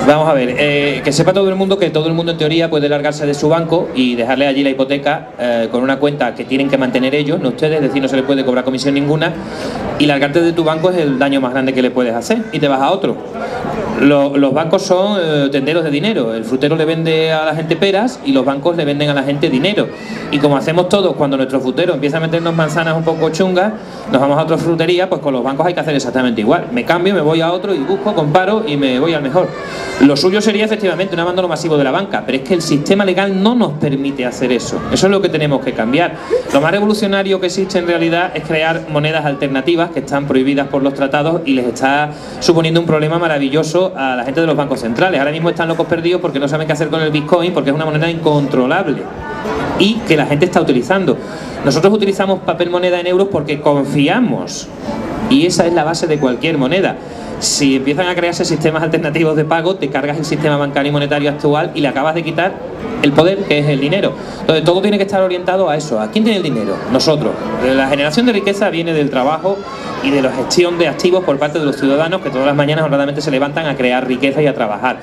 Vamos a ver, que sepa todo el mundo que todo el mundo en teoría puede largarse de su banco y dejarle allí la hipoteca con una cuenta que tienen que mantener ellos, no ustedes, es decir, no se les puede cobrar comisión ninguna, y largarte de tu banco es el daño más grande que le puedes hacer y te vas a otro. Los bancos son tenderos de dinero. El frutero le vende a la gente peras y los bancos le venden a la gente dinero. Y como hacemos todos cuando nuestro frutero empieza a meternos manzanas un poco chungas, nos vamos a otra frutería, pues con los bancos hay que hacer exactamente igual. Me cambio, me voy a otro y busco, comparo y me voy al mejor. Lo suyo sería efectivamente un abandono masivo de la banca, pero es que el sistema legal no nos permite hacer eso. Eso es lo que tenemos que cambiar. Lo más revolucionario que existe en realidad es crear monedas alternativas que están prohibidas por los tratados y les está suponiendo un problema maravilloso a la gente de los bancos centrales. Ahora mismo están locos perdidos porque no saben qué hacer con el Bitcoin, porque es una moneda incontrolable y que la gente está utilizando. Nosotros utilizamos papel moneda en euros porque confiamos, y esa es la base de cualquier moneda. Si empiezan a crearse sistemas alternativos de pago, te cargas el sistema bancario y monetario actual y le acabas de quitar el poder, que es el dinero. Entonces todo tiene que estar orientado a eso. ¿A quién tiene el dinero? Nosotros. La generación de riqueza viene del trabajo y de la gestión de activos por parte de los ciudadanos, que todas las mañanas honradamente se levantan a crear riqueza y a trabajar.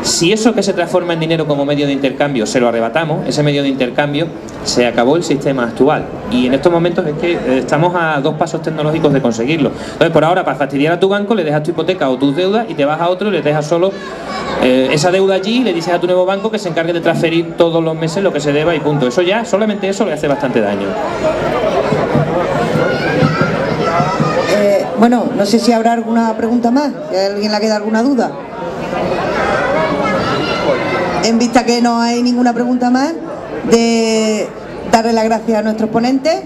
Si eso que se transforma en dinero como medio de intercambio se lo arrebatamos, ese medio de intercambio, se acabó el sistema actual. Y en estos momentos es que estamos a 2 pasos tecnológicos de conseguirlo. Entonces, por ahora, para fastidiar a tu banco, le dejas tu hipoteca o tus deudas y te vas a otro y le dejas solo esa deuda allí y le dices a tu nuevo banco que se encargue de transferir todos los meses lo que se deba y punto. Eso ya, solamente eso le hace bastante daño. Bueno, no sé si habrá alguna pregunta más, si a alguien le queda alguna duda. En vista que no hay ninguna pregunta más, de darle las gracias a nuestros ponentes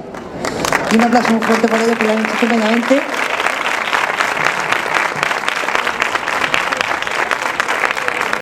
y un aplauso muy fuerte por ellos que lo han hecho estupendamente.